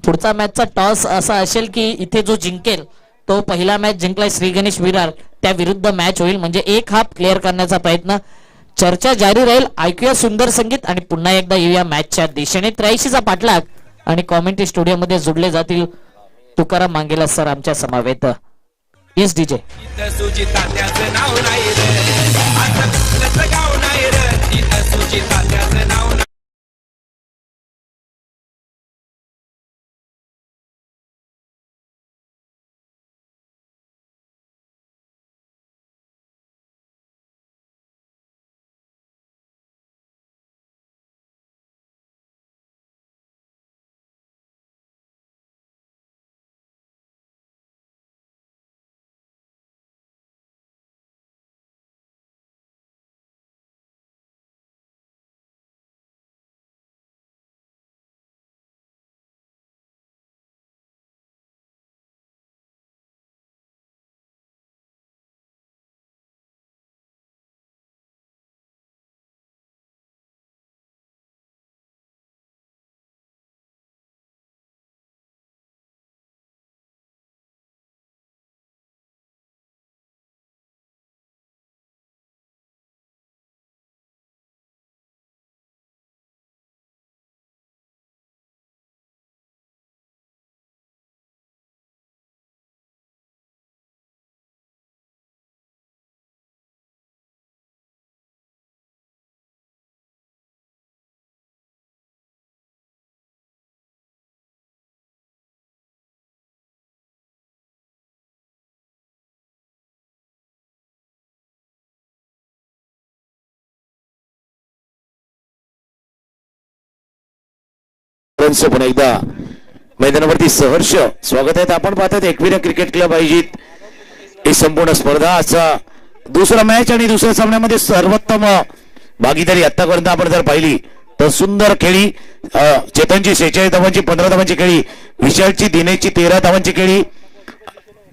पुढचा मॅचचा टॉस असा असेल की इथे जो जिंकेल तो पहिला मॅच जिंकलाय श्री गणेश विरार त्या विरुद्ध मॅच होईल. म्हणजे एक हाफ क्लिअर करण्याचा प्रयत्न. चर्चा जारी राहील. ऐकूया सुंदर संगीत आणि पुन्हा एकदा येऊया मॅचच्या दिशेने. 83चा पाठलाग आणि कॉमेंट्री स्टुडिओ मध्ये जोडले जातील तुकाराम मांगेला सर आमच्या समवेत. Yes DJ. सुचितात्याचं नाव नाही रे, आता कुठलंच गाव नाही रे, इथं सुचितात्याचं नाव नाही. पुन्हा एकदा मैदानावरती सहर्ष स्वागत आहे. आपण पाहतात एकविरा क्रिकेट क्लब आयोजित ही संपूर्ण स्पर्धा. आजचा दुसरा मॅच आणि दुसऱ्या सामन्यामध्ये सर्वोत्तम भागीदारी आतापर्यंत आपण जर पाहिली तर सुंदर खेळी. चेतनची 46 धावांची, 15 धावांची खेळी, विशालची दिनेशची 13 धावांची खेळी.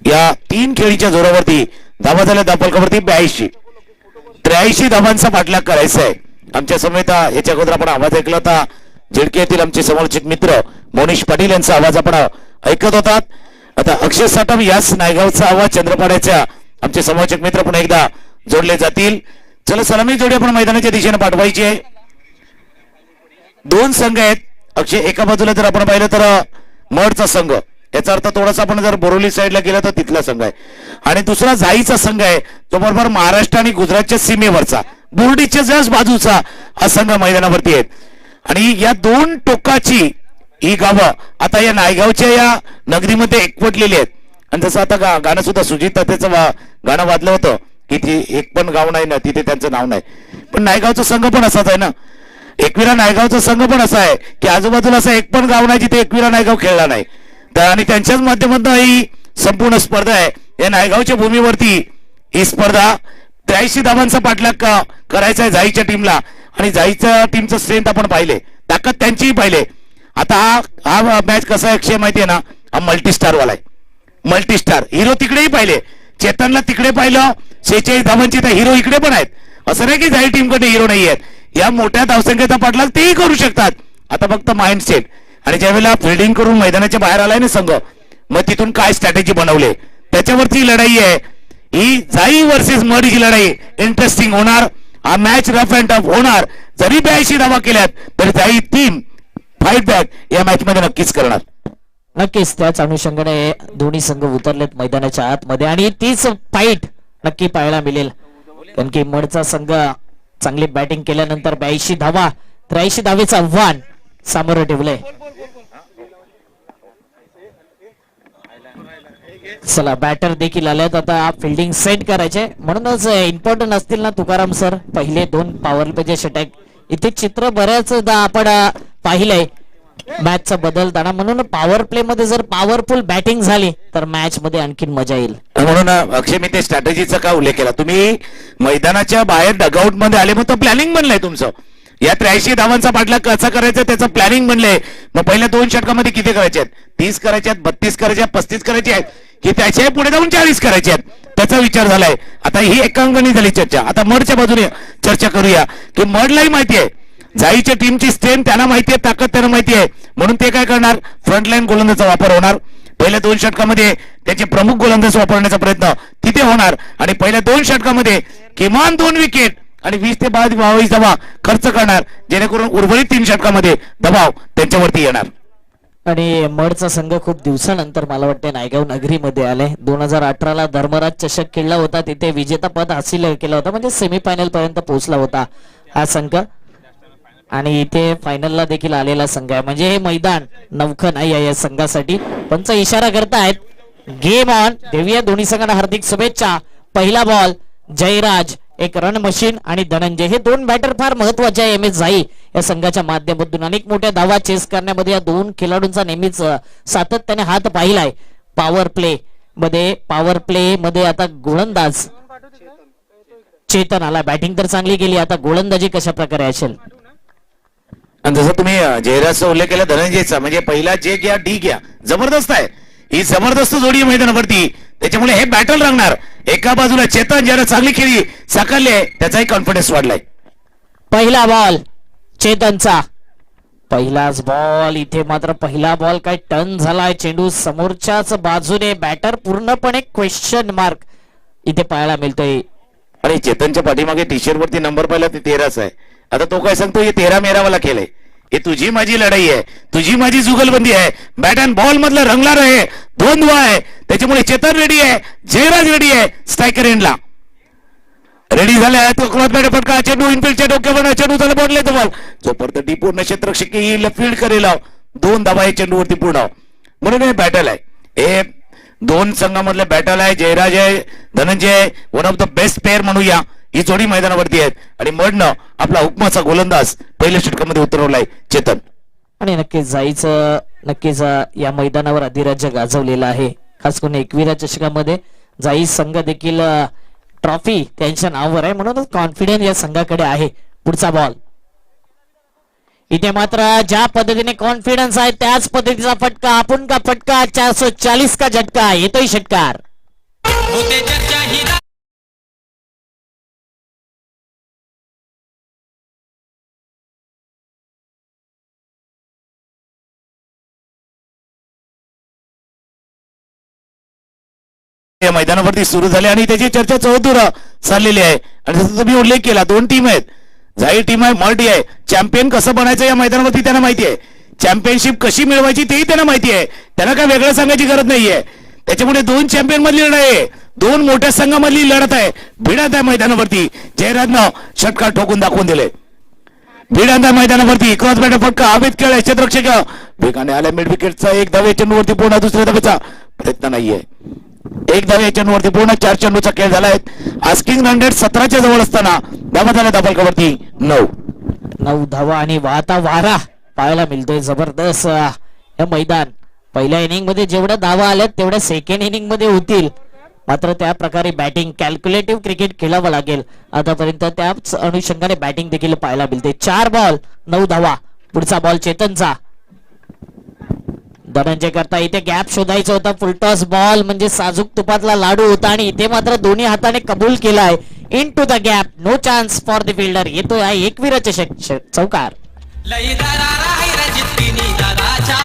या 3 खेळीच्या जोरावरती धावा झाल्या दापलकावरती 83 धावांचा पाठलाग करायचा आहे. आमच्या समेत याच्या अगोदर आपण आवाज ऐकला होता झेडके येथील आमचे समालोचक मित्र मोनिश पाटील यांचा आवाज आपण ऐकत होतात. आता अक्षय साठम याच नायगावचा आवाज चंद्रपाड्याच्या आमचे समालोचक मित्र पुन्हा एकदा जोडले जातील. चला सलामी जोडी आपण मैदानाच्या दिशेने पाठवायची आहे. 2 संघ आहेत. अक्षय एका बाजूला जर आपण पाहिलं तर मडचा संघ, याचा अर्थ थोडासा आपण जर बोरोली साईडला गेला तर तिथला संघ आहे. आणि दुसरा जाईचा संघ आहे, तो बरोबर महाराष्ट्र आणि गुजरातच्या सीमेवरचा बुर्डीच्या जस्ट बाजूचा हा संघ मैदानावरती आहेत. आणि या 2 टोकाची ही गावं आता या नायगावच्या या नगरीमध्ये एकवटलेली आहेत. आणि जसं आता गाणं सुद्धा सुजित तात्याचं गाणं वाजलं होतं की ती एक पण गाव नाही ना तिथे त्यांचं नाव नाही, पण नायगावचा संघ पण असाच आहे ना. एकविरा नायगावचा संघ पण असा आहे की आजूबाजूला असं एक पण गाव नाही जिथे एकविरा नायगाव खेळला नाही. आणि त्यांच्याच माध्यमातून ही संपूर्ण स्पर्धा आहे. या नायगावच्या भूमीवरती ही स्पर्धा 83 धावांचा पाठलाग करायचा आहे जाईच्या टीमला. आणि जाईच्या टीमचं स्ट्रेंथ आपण पाहिले, ताकद त्यांचीही पाहिले. आता हा मॅच कसा आहे अक्षय माहिती आहे ना, हा मल्टीस्टार वाला आहे. मल्टीस्टार हिरो तिकडेही पाहिले, चेतनला तिकडे पाहिलं 46 धावांची, तर हिरो इकडे पण आहेत. असं नाही की जाई टीमकडे हिरो नाही आहेत. या मोठ्या धावसंख्येचा पाठलाग तेही करू शकतात. आता फक्त माइंडसेट आणि ज्यावेळेला फिल्डिंग करून मैदानाच्या बाहेर आलाय ना संघ, मग तिथून काय स्ट्रॅटेजी बनवले त्याच्यावरची लढाई आहे ही. जाई वर्सेस मड ही लढाई इंटरेस्टिंग होणार. हा मॅच रफ अँड टफ होणार. जरी 82 धावा केल्यात तरी जाई टीम फाईट बॅक या मॅच मध्ये नक्कीच करणार. नक्कीच त्याच अनुषंगाने दोन्ही संघ उतरलेत मैदानाच्या आतमध्ये आणि तीच फाईट नक्की पाहायला मिळेल. कारण की मडचा संघ चांगली बॅटिंग केल्यानंतर 82 धावा 83 धावेचं आव्हान सामोरं ठेवलंय. चला बॅटर देखील आल्यात. आता फिल्डिंग सेट करायचे म्हणूनच इम्पॉर्टंट असतील ना तुकाराम सर पहिले 2 पॉवर प्लेचे षटक. इथे चित्र बऱ्याचदा आपण पाहिलंय मॅचचा बदलताना. म्हणून पॉवर प्ले मध्ये जर पॉवरफुल बॅटिंग झाली तर मॅच मध्ये आणखीन मजा येईल. म्हणून अक्षय मी ते स्ट्रॅटेजीचा का उल्लेख केला. तुम्ही मैदानाच्या बाहेर डगआउट मध्ये आले मग तो प्लॅनिंग बनलंय तुमचं. या 83 धावांचा पाठलाग कसा करायचा त्याचं प्लॅनिंग बनलंय. मग पहिल्या 2 षटकामध्ये किती करायचे आहेत? 30 करायचे आहेत, 32 करायचे आहेत, 35 करायचे आहेत की त्याच्या पुढे जाऊन 40 करायचे आहेत त्याचा विचार झालाय. आता ही एकांगणी झाली चर्चा. आता मडच्या बाजूने चर्चा करूया की मडलाही माहिती आहे जाईच्या टीमची स्ट्रेंथ त्यांना माहिती आहे, ताकद त्यांना माहिती आहे. म्हणून ते काय करणार फ्रंटलाईन गोलंदाजाचा वापर होणार. पहिल्या 2 षटकामध्ये त्याचे प्रमुख गोलंदाज वापरण्याचा प्रयत्न तिथे होणार आणि पहिल्या 2 षटकामध्ये किमान 2 विकेट आणि 20 ते 22 धावा खर्च करणार जेणेकरून उर्वरित 3 षटकामध्ये दबाव त्यांच्यावरती येणार. आणि मडचा संघ खूप दिवसानंतर मला वाटते नायगाव नगरीमध्ये आले. 2018ला धर्मराज चषक खेळला होता तिथे विजेता पद हासिल केला होता म्हणजे सेमीफायनल पर्यंत पोहोचला होता हा संघ आणि इथे फायनलला देखील आलेला संघ आहे. म्हणजे हे मैदान नवखं नाही आहे या संघासाठी. पंच इशारा करतायत गेम ऑन. देऊया दोन्ही संघांना हार्दिक शुभेच्छा. पहिला बॉल जयराज एक रन मशीन आणि धनंजय हे 2 बॅटर फार महत्वाचे आहे एम एस जाई या संघाच्या माध्यमातून. अनेक मोठ्या धावा चेस करण्यामध्ये या 2 खेळाडूंचा नेहमीच सातत्याने हात पाहिलाय. पॉवर प्ले मध्ये आता गोलंदाज चेतन आला. बॅटिंग तर चांगली केली. आता गोलंदाजी कशा प्रकारे असेल. आणि जसं तुम्ही जयराजचा उल्लेख केला धनंजयचा म्हणजे पहिला जे घ्या डी घ्या जबरदस्त आहे. ही जबरदस्त जोडी आहे मैदानावरती. त्याच्यामुळे हे बॅटल रंगणार. एका बाजूला चेतन ज्याला चांगली खेळी साकारली आहे त्याचाही कॉन्फिडन्स वाढलाय. पहिला बॉल चेतनचा. पहिलाच बॉल. इथे मात्र पहिला बॉल काय टर्न झालाय. चेंडू समोरच्याच बाजूने. बॅटर पूर्णपणे क्वेश्चन मार्क इथे पाहायला मिळतोय. आणि चेतनच्या पाठीमागे टी शर्ट वरती नंबर पाहिला ते 13च आहे. आता तो काय सांगतो हे 13 मेरावाला खेळ हे तुझी माझी लढाई आहे, तुझी माझी जुगलबंदी आहे. बॅट अँड बॉल मधलं रंगणार आहे. 2 धावा आहे त्याच्यामुळे चेतन रेडी आहे, जयराज रेडी आहे. स्ट्रायकर एंडला रेडी झाल्या. तो क्रॉस फटका चेंडू इनफिल्डच्या डोक्यावर चेंडू झाला बॉल येतो बॉल जोपर्यंत डी पूर्ण क्षेत्ररक्षक येईल फील्ड करेल 2 धावा आहे चेंडूवरती पूर्ण. म्हणून हे बॅटल आहे. हे 2 संघामधले बॅटल आहे. जयराज आहे, Dhananjay one of the best player म्हणूया ही जोडी मैदानावरती आहेत. आणि मडनं आपला हुकमाचा गोलंदाज पहिल्या षटकामध्ये उतरवलाय चेतन. आणि नक्कीच या मैदानावर अधिराज्य गाजवलेला आहे. खास करून 21व्या चषकामध्ये जाई संघ देखील ट्रॉफी त्यांच्या नावावर आहे म्हणूनच कॉन्फिडन्स या संघाकडे आहे. पुढचा बॉल. इथे मात्र ज्या पद्धतीने कॉन्फिडन्स आहे त्याच पद्धतीचा फटका. आपण का फटका 440 का झटका. येतोय षटकार. होते चर्चा ही या मैदानावरती सुरू झाले आणि त्याची चर्चा चौधुर चाललेली आहे. आणि जसं तुम्ही उल्लेख केला 2 टीम आहेत. जाई टीम आहे, मड आहे. चॅम्पियन कसं बनायचं या मैदानावरती त्यांना माहिती आहे. चॅम्पियनशिप कशी मिळवायची तेही त्यांना माहिती आहे. त्यांना काय वेगळं सांगायची गरज नाहीये. त्याच्यामुळे 2 चॅम्पियन मधली लढाई आहे. 2 मोठ्या संघामधली लढत आहे. भिडत आहे मैदानावरती. जयराजनं षटकार ठोकून दाखवून दिले. भिडत आहे मैदानावरती. क्रॉस बॅटर फटका हवेत खेळ क्षेत्ररक्षक वेगाने आल्या. मिड विकेटचा 1 धावे चेंडूवरती पूर्ण. दुसऱ्या धावेचा प्रयत्न नाहीये. 1 धावे चेंडूवरती पूर्ण. 4 चेंडूचा खेळ झालाय. आस्किंग रन रेट 17च्या जवळ असताना धावा झाल्या धाबालकावरती 9 धावा आणि वाहता वारा पाहायला मिळतोय. जबरदस्त हे मैदान. पहिल्या इनिंग मध्ये जेवढ्या धावा आल्यात तेवढ्या सेकंड इनिंग मध्ये होतील. मात्र त्या प्रकारे बॅटिंग कॅल्क्युलेटिव्ह क्रिकेट खेळावं लागेल. आतापर्यंत त्याच अनुषंगाने बॅटिंग देखील पाहायला मिळते. 4 बॉल 9 धावा. पुढचा बॉल चेतनचा. धनंजय करता इथे गॅप शोधायचा होता. फुलटॉस बॉल म्हणजे साजूक तुपातला लाडू होता आणि इथे मात्र दोन्ही हाताने कबूल केलाय. Into the gap. No chance for the fielder. येतोय 21 चषक चौकार. लई दरारा है रजितनी दादाच्या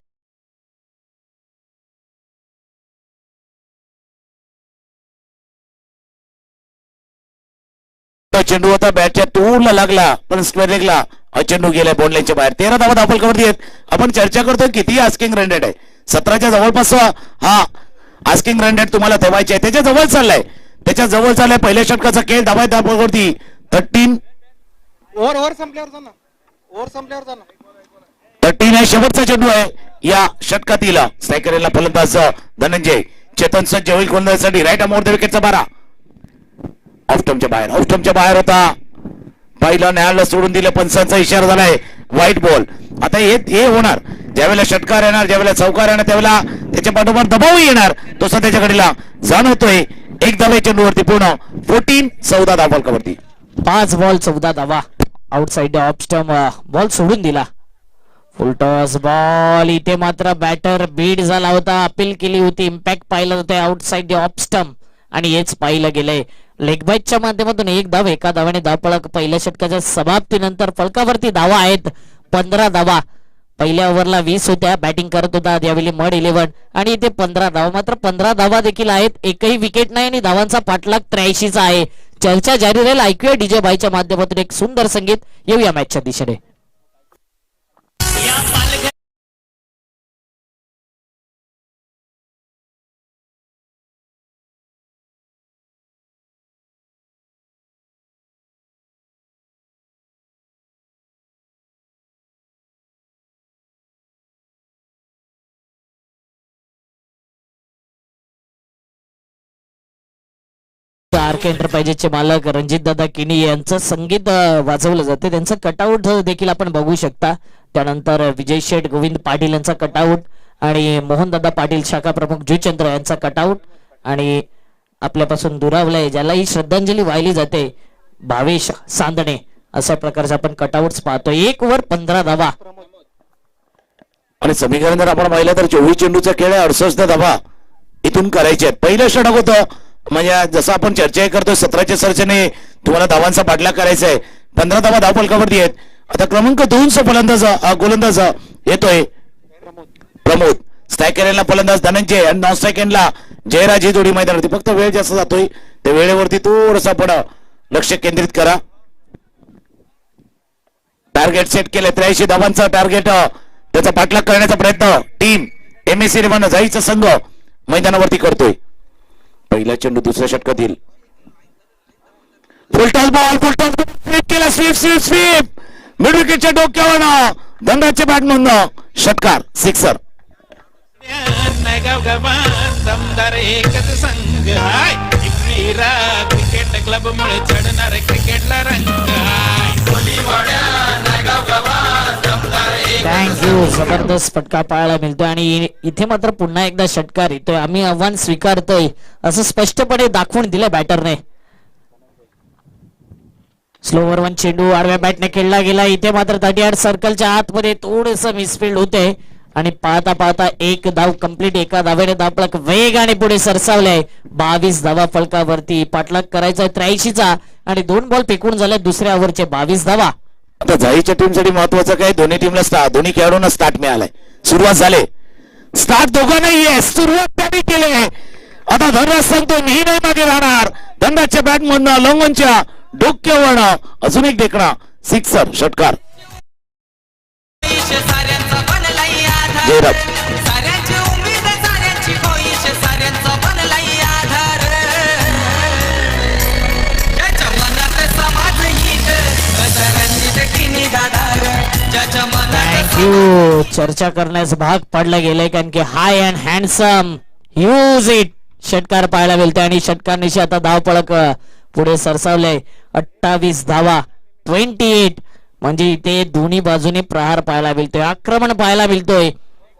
मोठा चेंडू होता, बॅटच्या टूरला लागला पण स्क्वेअर लेगला चेंडू गेलाय बॉन्डलाईनच्या बाहेर. 13 धावा धावफल कवरती आहेत. आपण चर्चा करतोय किती आस्किंग रन रेट आहे. 17च्या जवळपास हा आस्किंग रन रेट तुम्हाला ठेवायचे आहे. त्याच्या जवळ चाललाय, त्याच्या जवळ चाललाय. पहिल्या षटकाचा खेळ धावा धावफलवरती 13 ओव्हर संपल्यावर जा ना, ओव्हर संपल्यावर जा ना. 13 आहे शेवटचा चेंडू आहे या षटकातील. स्ट्रायकरला फलंदाज धनंजय. चेतन सज्ज होईल गोलंदाजीसाठी. राईट अमोर द विकेटचा बारा. ऑफ स्टंपच्या बाहेर, ऑफ स्टंपच्या बाहेर होता. पहिला न्यायालय सोडून दिलं. पंचांचा इशारा झालाय व्हाईट बॉल. आता हे होणार ज्यावेळेला षटकार येणार, ज्यावेळेला चौकार येणार, त्यावेळेला त्याच्या पाठोपाठ दबावही येणार. तो सध्या त्याच्याकडीला जाणवतोय. एक धावा चेंडूवरती पूर्ण 14 धावा फलकावरती. 5 बॉल 14 धावा. आउटसाइड ऑफ स्टंप बॉल सोडून दिला. फुल टॉस बॉल. इथे मात्र बॅटर बीड झाला होता, अपील केली होती, इम्पॅक्ट पाहिलं होतं आउटसाइड ऑफ स्टंप आणि हेच पाहिलं गेलंय. लेग बाईटच्या माध्यमातून एक धाव, एका धावाने धावफलक. पहिल्या षटकाच्या समाप्तीनंतर फलकावरती धावा आहेत 15 धावा. पहिल्या ओव्हरला 20 होत्या. बॅटिंग करत होता यावेळी मड 11 आणि इथे 15 धावा. मात्र 15 धावा देखील आहेत. एकही विकेट नाही आणि धावांचा पाठलाग 83चा आहे. चर्चा जारी राहील. ऐकूया डीजे बाईच्या माध्यमातून एक सुंदर संगीत. येऊया मॅचच्या दिशेने. आरके एंटरप्राइजेसचे मालक रणजित दादा किनी यांचं संगीत वाजवलं जाते. त्यांचं कटआउट देखील आपण बघू शकता. त्यानंतर विजय शेठ गोविंद पाटील यांचा कटआउट आणि मोहन दादा पाटील शाखा प्रमुख जुचंद्र यांचा कटआउट आणि आपल्यापासून दुरावलंय ज्यालाही श्रद्धांजली वाहिली जाते भावेश सांदणे अशा प्रकारचे आपण कटआउट्स पाहतो. 1 ओव्हर 15 धावा आणि समीकरण जर आपण पाहिलं तर 24 चेंडूचा खेळ आहे. 68 धावा इथून करायचे आहेत. पहिलं षटक होतं म्हणजे जसं आपण चर्चाही करतोय 17च्या सर्चेने तुम्हाला धावांचा पाठलाग करायचा आहे. 15 धावा धाव फलकावरती आहेत. आता क्रमांक 2 फलंदाज गोलंदाज येतोय प्रमोद. स्ट्रायकरला फलंदाज धनंजय आणि नॉन स्ट्रायकरला जयराज. ही जोडी मैदानावरती फक्त वेळ जास्त जातोय. त्या वेळेवरती थोडंसं आपण लक्ष केंद्रित करा. टार्गेट सेट केले 83 धावांचा टार्गेट. त्याचा पाठलाग करण्याचा प्रयत्न टीम MSC रेवाना जाईचा संघ मैदानावरती करतोय. पहिला चेंडू दुसऱ्या षटकातील. फुलटॉस बॉल, फुलटॉस स्वीप केला. स्वीप मिड विकेटच्या डोक्यावर दंडाच्या बॅटमधनं षटकार सिक्सर. गाव गावात दमदार एकच संघ हाय. एकविरा क्रिकेट क्लब मुळे चढणार क्रिकेटला रंग हाय. नायगाव गावात दमदार एकच थँक्यू. जबरदस्त फटका पाहायला मिळतोय आणि इथे मात्र पुन्हा एकदा षटकार येतोय. आम्ही आव्हान स्वीकारतोय असं स्पष्टपणे दाखवून दिलं बॅटरने. स्लोवर 1 चेंडू आडव्या बॅटने खेळला गेला. इथे मात्र 38 सर्कलच्या आतमध्ये थोडस मिसफिल्ड होते आणि पाहता पाहता एक धाव कंप्लीट. एका धावेने धावफलक वेगाने पुढे सरसावले. 22 धावा फलकावरती. पाठलाग करायचा 83चा आणि 2 बॉल फेकून झाले दुसऱ्या ओव्हरचे 22 धावा. आता जाईच्या टीमसाठी महत्वाचं काय, दोन्ही टीमला दोन्ही खेळाडूंना स्टार्ट मिळालाय. सुरुवात झाले. स्टार्ट दोघांनाही आहे. सुरुवात त्यांनी केली. आता धनराज सांगतो मी नाही मागे राहणार. दंडाच्या बॅटमधनं लंगनच्या डोक्यावर अजून एक देखणा सिक्सर षटकार. साऱ्यांचा बनलाई आधार. जयराज साऱ्यांची उमेद साऱ्यांची भविष साऱ्यांचा बनलाई आधार. ज्याच्या मनात समाज हित रणजित किनी दादार. ज्याच्या मनात थँक्यू. चर्चा करण्यास भाग पाडला गेलाय कारण की हाय अँड हँडसम यूज इट षटकार पाहायला मिळते आणि षटकारनिशी आता धावफलक पुढे सरसावले. 28 धावा 28 म्हणजे इथे दोन्ही बाजूने प्रहार पाहायला मिळतोय. आक्रमण पाहायला मिळतोय.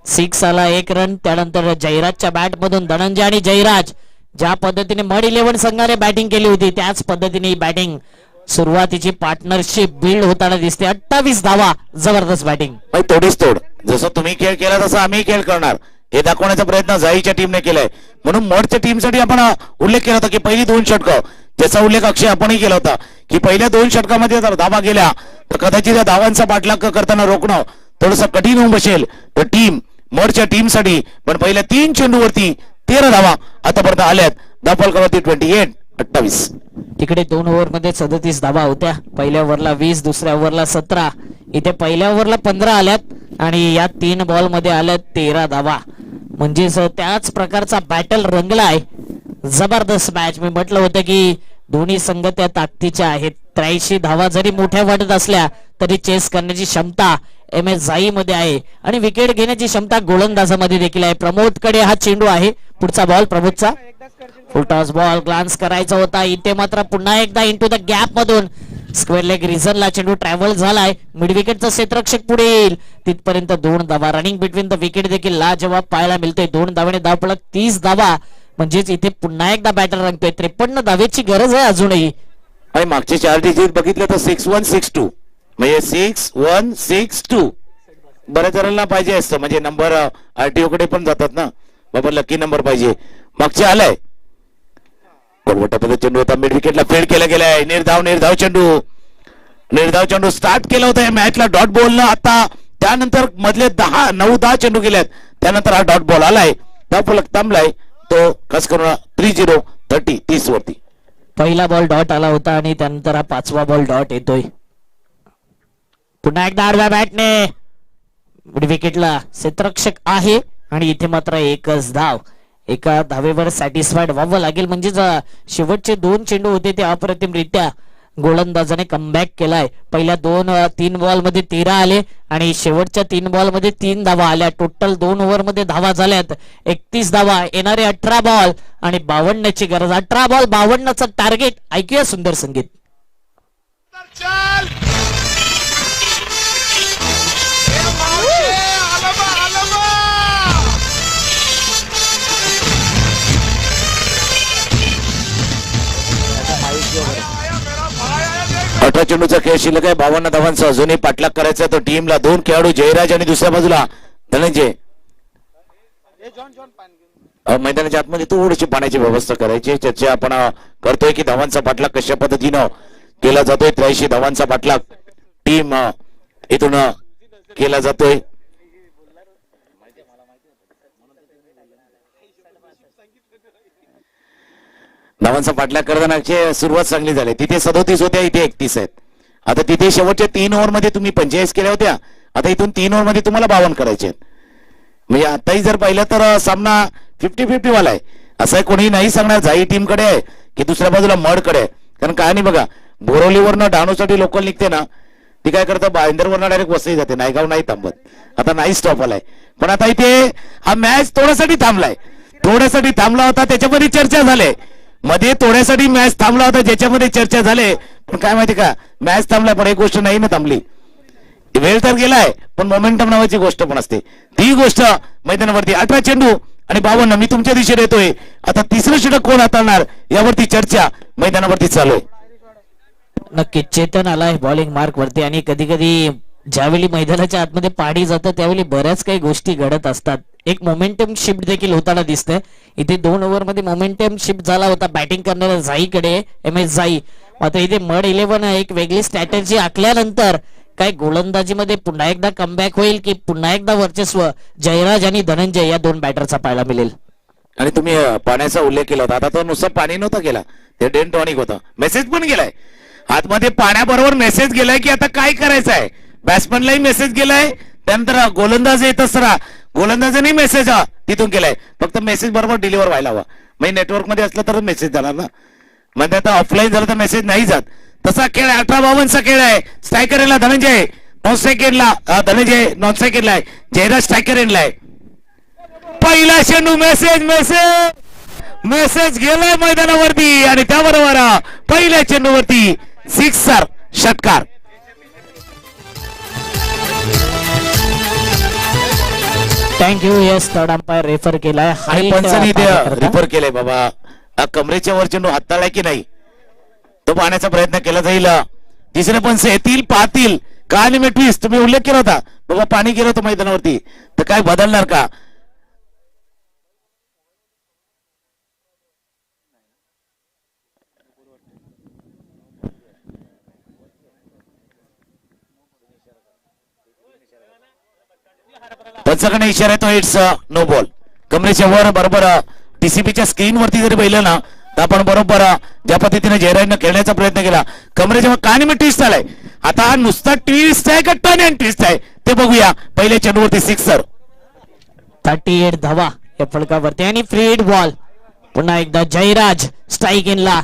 6 आला 1 रन. त्यानंतर जयराजच्या बॅट मधून धनंजय आणि जयराज ज्या पद्धतीने मड 11 संघाने बॅटिंग केली होती त्याच पद्धतीने बॅटिंग सुरुवातीची पार्टनरशिप बिल्ड होताना दिसते. 28 धावा. जबरदस्त बॅटिंग. तोडीस तोड. जसं तुम्ही खेळ केला तसं आम्ही खेळ करणार हे दाखवण्याचा प्रयत्न जाईच्या टीमने केलाय. म्हणून मडच्या टीमसाठी आपण उल्लेख केला होता की पहिली 2 षटकं, ज्याचा उल्लेख अक्षय आपणही केला होता की पहिल्या 2 षटकामध्ये जर धावा गेल्या तर कदाचित या धावांचा पाठलाग करताना रोखणं थोडंसं कठीण होऊन बसेल तर टीम मडच्या टीमसाठी. पण पहिल्या 3 चेंडूवरती 13 धावा आतापर्यंत आल्यात. धावफलकावरती 28-28. तिकडे 2 ओव्हरमध्ये 37 धावा होत्या. पहिल्या ओव्हरला 20, दुसऱ्या ओव्हरला 17. इथे पहिल्या ओव्हरला 15 आल्यात आणि या 3 बॉल मध्ये आल्यात 13 धावा. म्हणजेच त्याच प्रकारचा बॅटल रंगलाय. जबरदस्त मॅच. मी म्हटलं होतं की दोन्ही संघ त्या ताकदीच्या आहेत. 83 धावा जरी मोठ्या वाटत असल्या तरी चेस करण्याची क्षमता MS जाई मध्ये आहे आणि विकेट घेण्याची क्षमता गोलंदाजामध्ये देखील आहे. प्रमोदकडे हा चेंडू आहे. पुढचा बॉल प्रमोदचा. फुलटॉस बॉल ग्लान्स करायचा होता. इथे मात्र पुन्हा एकदा इंटू द गॅप मधून स्क्वेअर लेग रिझनला चेंडू ट्रॅव्हल झालाय. मिड विकेटचा क्षेत्ररक्षक पुढे येईल तिथपर्यंत 2 धावा. रनिंग बिटवीन द विकेट देखील लाजवाब पाहायला मिळतोय. 2 धावाने धावपळक 30 धावा. म्हणजेच इथे पुन्हा एकदा बॅटर रंगतोय. 53 धावेची गरज आहे अजूनही. आणि मागचे 4 डिजिट बघितले तर 6162 म्हणजे 6162 बऱ्याच जणांना पाहिजे असतं. म्हणजे नंबर RTO कडे पण जातात ना बाबा, लकी नंबर पाहिजे. मागचे आलाय कोलवटामध्ये चेंडू होता. मिड विकेटला फेड केला गेलाय. निर्धाव चेंडू स्टार्ट केला होता या मॅचला डॉट बॉलनं. आता त्यानंतर मधले 9-10 चेंडू गेलेत. त्यानंतर हा डॉट बॉल आलाय. धावफलक थांबलाय. तो खास करून 30 वरती. पहिला बॉल डॉट आला होता आणि त्यानंतर हा 5वा बॉल डॉट येतोय. पुन्हा एकदा आडव्या बॅटने मिड विकेटला क्षेत्ररक्षक आहे आणि इथे मात्र एकच धाव. एका धावेवर सॅटिस्फाईड व्हावं लागेल. म्हणजे शेवटचे 2 चेंडू होते ते अप्रतिमरित्या गोलंदाजाने कमबॅक केलाय. पहिल्या 3 बॉल मध्ये 13 आले आणि शेवटच्या 3 बॉल मध्ये 3 धावा आल्या. टोटल 2 ओव्हर मध्ये धावा झाल्यात 31 धावा. येणारे 18 बॉल आणि 52ची गरज. 18 बॉल 52चं टार्गेट. ऐकूया सुंदर संगीत. चल ए मावशे, आलं बा, आलं बा. 18 चेंडूचा खेळ शिल्लक आहे. 52 धावांचा अजूनही पाठलाग करायचा. तो टीमला 2 खेळाडू जयराज आणि दुसऱ्या बाजूला धनंजय मैदानाच्या आतमध्ये थोडीशी पाण्याची व्यवस्था करायची. चर्चा आपण करतोय की धावांचा पाठलाग कशा पद्धतीनं केला जातोय. 83 धावांचा पाठलाग टीम इथून केला जातोय. धावांचा पाठलाग करतानाची सुरुवात चांगली झाली. तिथे 37 होत्या, इथे 31 आहेत. आता तिथे शेवटच्या 3 ओव्हर मध्ये तुम्ही 45 केल्या होत्या. आता इथून 3 ओव्हर मध्ये तुम्हाला 52 करायचे आहेत. म्हणजे आताही जर पाहिलं तर सामना 50-50 वाला आहे. असं कोणी नाही सांगणार जाई टीम कडे आहे की दुसऱ्या बाजूला मड कडे आहे. कारण काय नाही बघा, बोरवलीवरनं डहाणूसाठी लोकल निघते ना, ती काय करतं भाईंदरवरनं डायरेक्ट वसई जाते. नायगाव नाही थांबत. आता नाही स्टॉप आलाय. पण आता इथे हा मॅच थोड्यासाठी थांबलाय. थोड्यासाठी थांबला होता त्याच्यामध्ये चर्चा झाली. मध्ये थोड्यासाठी मॅच थांबला होता ज्याच्यामध्ये चर्चा झाली. पण काय माहिती का, मॅच थांबलाय पण एक गोष्ट नाही ना थांबली. वेळ तर गेलाय पण मोमेंटम नावाची गोष्ट पण असते. ती गोष्ट मैदानावरती 18 चेंडू आणि 52. मी तुमच्या दिशेने येतोय. आता तिसरं षटक कोण हाताळणार यावरती चर्चा मैदानावरती चालू आहे. नक्कीच चेतन आलाय बॉलिंग मार्क वरती. आणि कधी कधी ज्यावेळी मैदानाच्या आतमध्ये पाणी जातं त्यावेळी बऱ्याच काही गोष्टी घडत असतात. एक मोमेंटम शिफ्ट देखील होताना दिसतंय. इथे 2 ओव्हर मध्ये मोमेंटम शिफ्ट झाला होता बॅटिंग करणाऱ्या जाईकडे, MS जाई. आता इथे मड 11 एक वेगळी स्ट्रॅटेजी आखल्यानंतर काय गोलंदाजीमध्ये पुन्हा एकदा कमबॅक होईल की पुन्हा एकदा वर्चस्व जयराज आणि धनंजय या 2 बॅटरचा पाहायला मिळेल. आणि तुम्ही पाण्याचा उल्लेख केला होता. आता तो नुसतं पाणी नव्हता केला, ते डेन टॉनिक होता. मेसेज पण गेलाय आतमध्ये पाण्याबरोबर. मेसेज गेलाय की आता काय करायचं आहे. बॅट्समॅनलाही मेसेज गेलाय. त्यानंतर गोलंदाज येत असताना गोलंदाजाने मेसेज तिथून केलाय. फक्त मेसेज बरोबर डिलिव्हर व्हायला हवा. म्हणजे नेटवर्क मध्ये असलं तर मेसेज जाणार ना. म्हणजे आता ऑफलाईन झालं तर मेसेज नाही जात. तसा खेळ 18-52चा खेळ आहे. स्ट्रायकर धनंजय, नॉन सेकंडला धनंजय, नॉन सेकंडला आहे जयराज, स्ट्रायकर एंडला आहे. पहिला चेंडू मेसेज गेलाय मैदानावरती आणि त्याबरोबर पहिल्या चेंडूवरती 6 षटकार. Thank you. Yes third umpire refer केलाय. आणि पंचांनी ते रेफर केलंय बाबा. कमरेच्या वर चेंडू हाताळलाय की नाही तो पाहण्याचा प्रयत्न केला जाईल. तिसरे पंच येतील, पाहतील. काय आणि ट्विस्ट तुम्ही उल्लेख केला होता बाबा, पाणी गेलं होतं मैदानावरती तर काय बदलणार का. पंचाकडे इशारा येतो. It's no ball. कमरेच्या वर बरोबर TCPच्या स्क्रीन वरती जरी पाहिलं ना तर आपण बरोबर ज्या पद्धतीने जयराजनं खेळण्याचा प्रयत्न केला कमरेच्या कानी ट्विस्ट आलाय. आता हा नुसता ट्विस्ट आहे का टर्न अँड ट्विस्ट आहे ते बघूया. पहिल्या चेंडूवरती सिक्सर. 38 धावा या फलकावरती आणि फ्री हिट बॉल. पुन्हा एकदा जयराज स्ट्राईक इनला.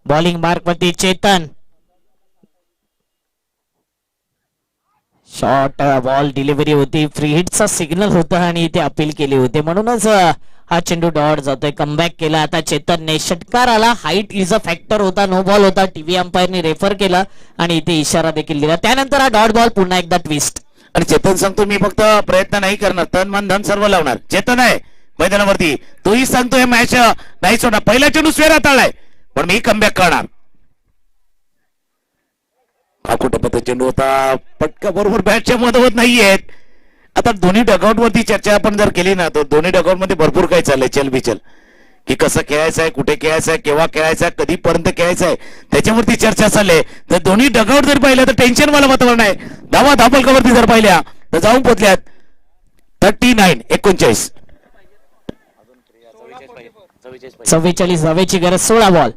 बॉलिंग मार्क वरती चेतन. शॉर्ट बॉल डिलिव्हरी होती. फ्री हिटचा सिग्नल होता आणि ते अपील केले होते म्हणूनच हा चेंडू डॉट जातोय. कमबॅक केला आता चेतनने. षटकार आला. हाईट इज अ फॅक्टर होता. नो बॉल होता. टीव्ही अंपायरने रेफर केला आणि इथे इशारा देखील दिला. त्यानंतर हा डॉट बॉल. पुन्हा एकदा ट्विस्ट. आणि चेतन सांगतो मी फक्त प्रयत्न नाही करणार तन मन धन सर्व लावणार. चेतन आहे मैदानावरती. तोही सांगतो हे मॅच नाही सोडणार. पहिला चेंडू स्वेर हाताळलाय पण मी कमबॅक करणार. हा कुठं पद्धत चेंडू होता. पटका बरोबर बॅटच्या मधोमध नाहीयेत. आता दोन्ही डगआउट वरती चर्चा आपण जर केली ना तर दोन्ही डगआउट मध्ये भरपूर काही चाललंय चलबिचल की कसं खेळायचं आहे, कुठे खेळायचं आहे, केव्हा खेळायचं आहे, कधीपर्यंत खेळायचं आहे त्याच्यावरती चर्चा चालली. तर दोन्ही डगआउट जर पाहिलं तर टेन्शन वाला वातावरण आहे. धावा धापलकावरती जर पाहिल्या तर जाऊन पोचल्यात 39-39. 44 धावेची गरज. 16 बॉल.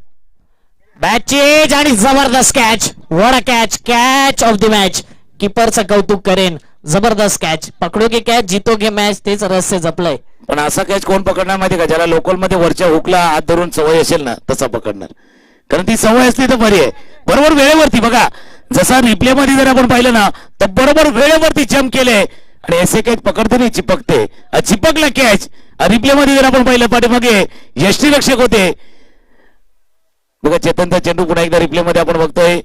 बॅट चेंज आणि जबरदस्त catch. What a catch. Catch of the match. कीपरचं कौतुक करेन. जबरदस्त कॅच. पकडोगे कॅच जीतोगे मॅच. तेच रहस्य जपलंय. पण असा कॅच कोण पकडणार माहिती का? ज्याला लोकल मध्ये वरच्या हुकला हात धरून सवय असेल ना तसा पकडणार. कारण ती सवय असली तर बरी आहे. बरोबर वेळेवरती बघा जसा रिप्ले मध्ये जर आपण पाहिलं ना तर बरोबर वेळेवरती जम्प केले आणि असे कॅच पकडते नाही चिपकते. चिपकला कॅच. रिप्ले मध्ये जर आपण पाहिलं पाठीमागे यष्टीरक्षक होते बघा. चेतनचा चेंडू पुन्हा एकदा रिप्ले मध्ये आपण बघतोय.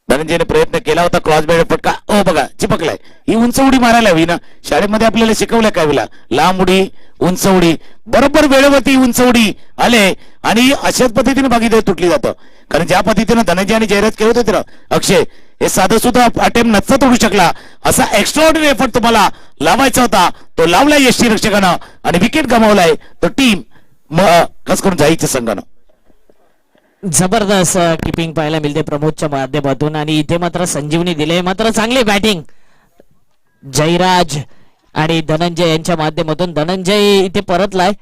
धनंजयने प्रयत्न केला होता क्रॉस बॅट फटका. ओ बघा चिपकलाय. ही उंच उडी मारायला हवी ना. शाळेमध्ये आपल्याला शिकवलं काय वेळेला लांब उडी उंच उडी. बरोबर वेळेवरती उंच उडी आले आणि अशाच पद्धतीने बाकी तुटली जातं. कारण ज्या पद्धतीने धनंजय आणि जयराज खेळत होते ना अक्षय हे साधं सुद्धा अटेम्प्ट नसता तोडू शकला. असा एक्स्ट्राऑर्डिनरी एफर्ट तुम्हाला लावायचा होता तो लावलाय यष्टी रक्षकानं आणि विकेट गमावलाय. तो टीम खास करून जाईच्या संघानं. जबरदस्त किपिंग पाहायला मिळते प्रमोदच्या माध्यमातून आणि इथे मात्र संजीवनी दिले. मात्र चांगली बॅटिंग जयराज आणि धनंजय यांच्या माध्यमातून. धनंजय इथे परतलाय.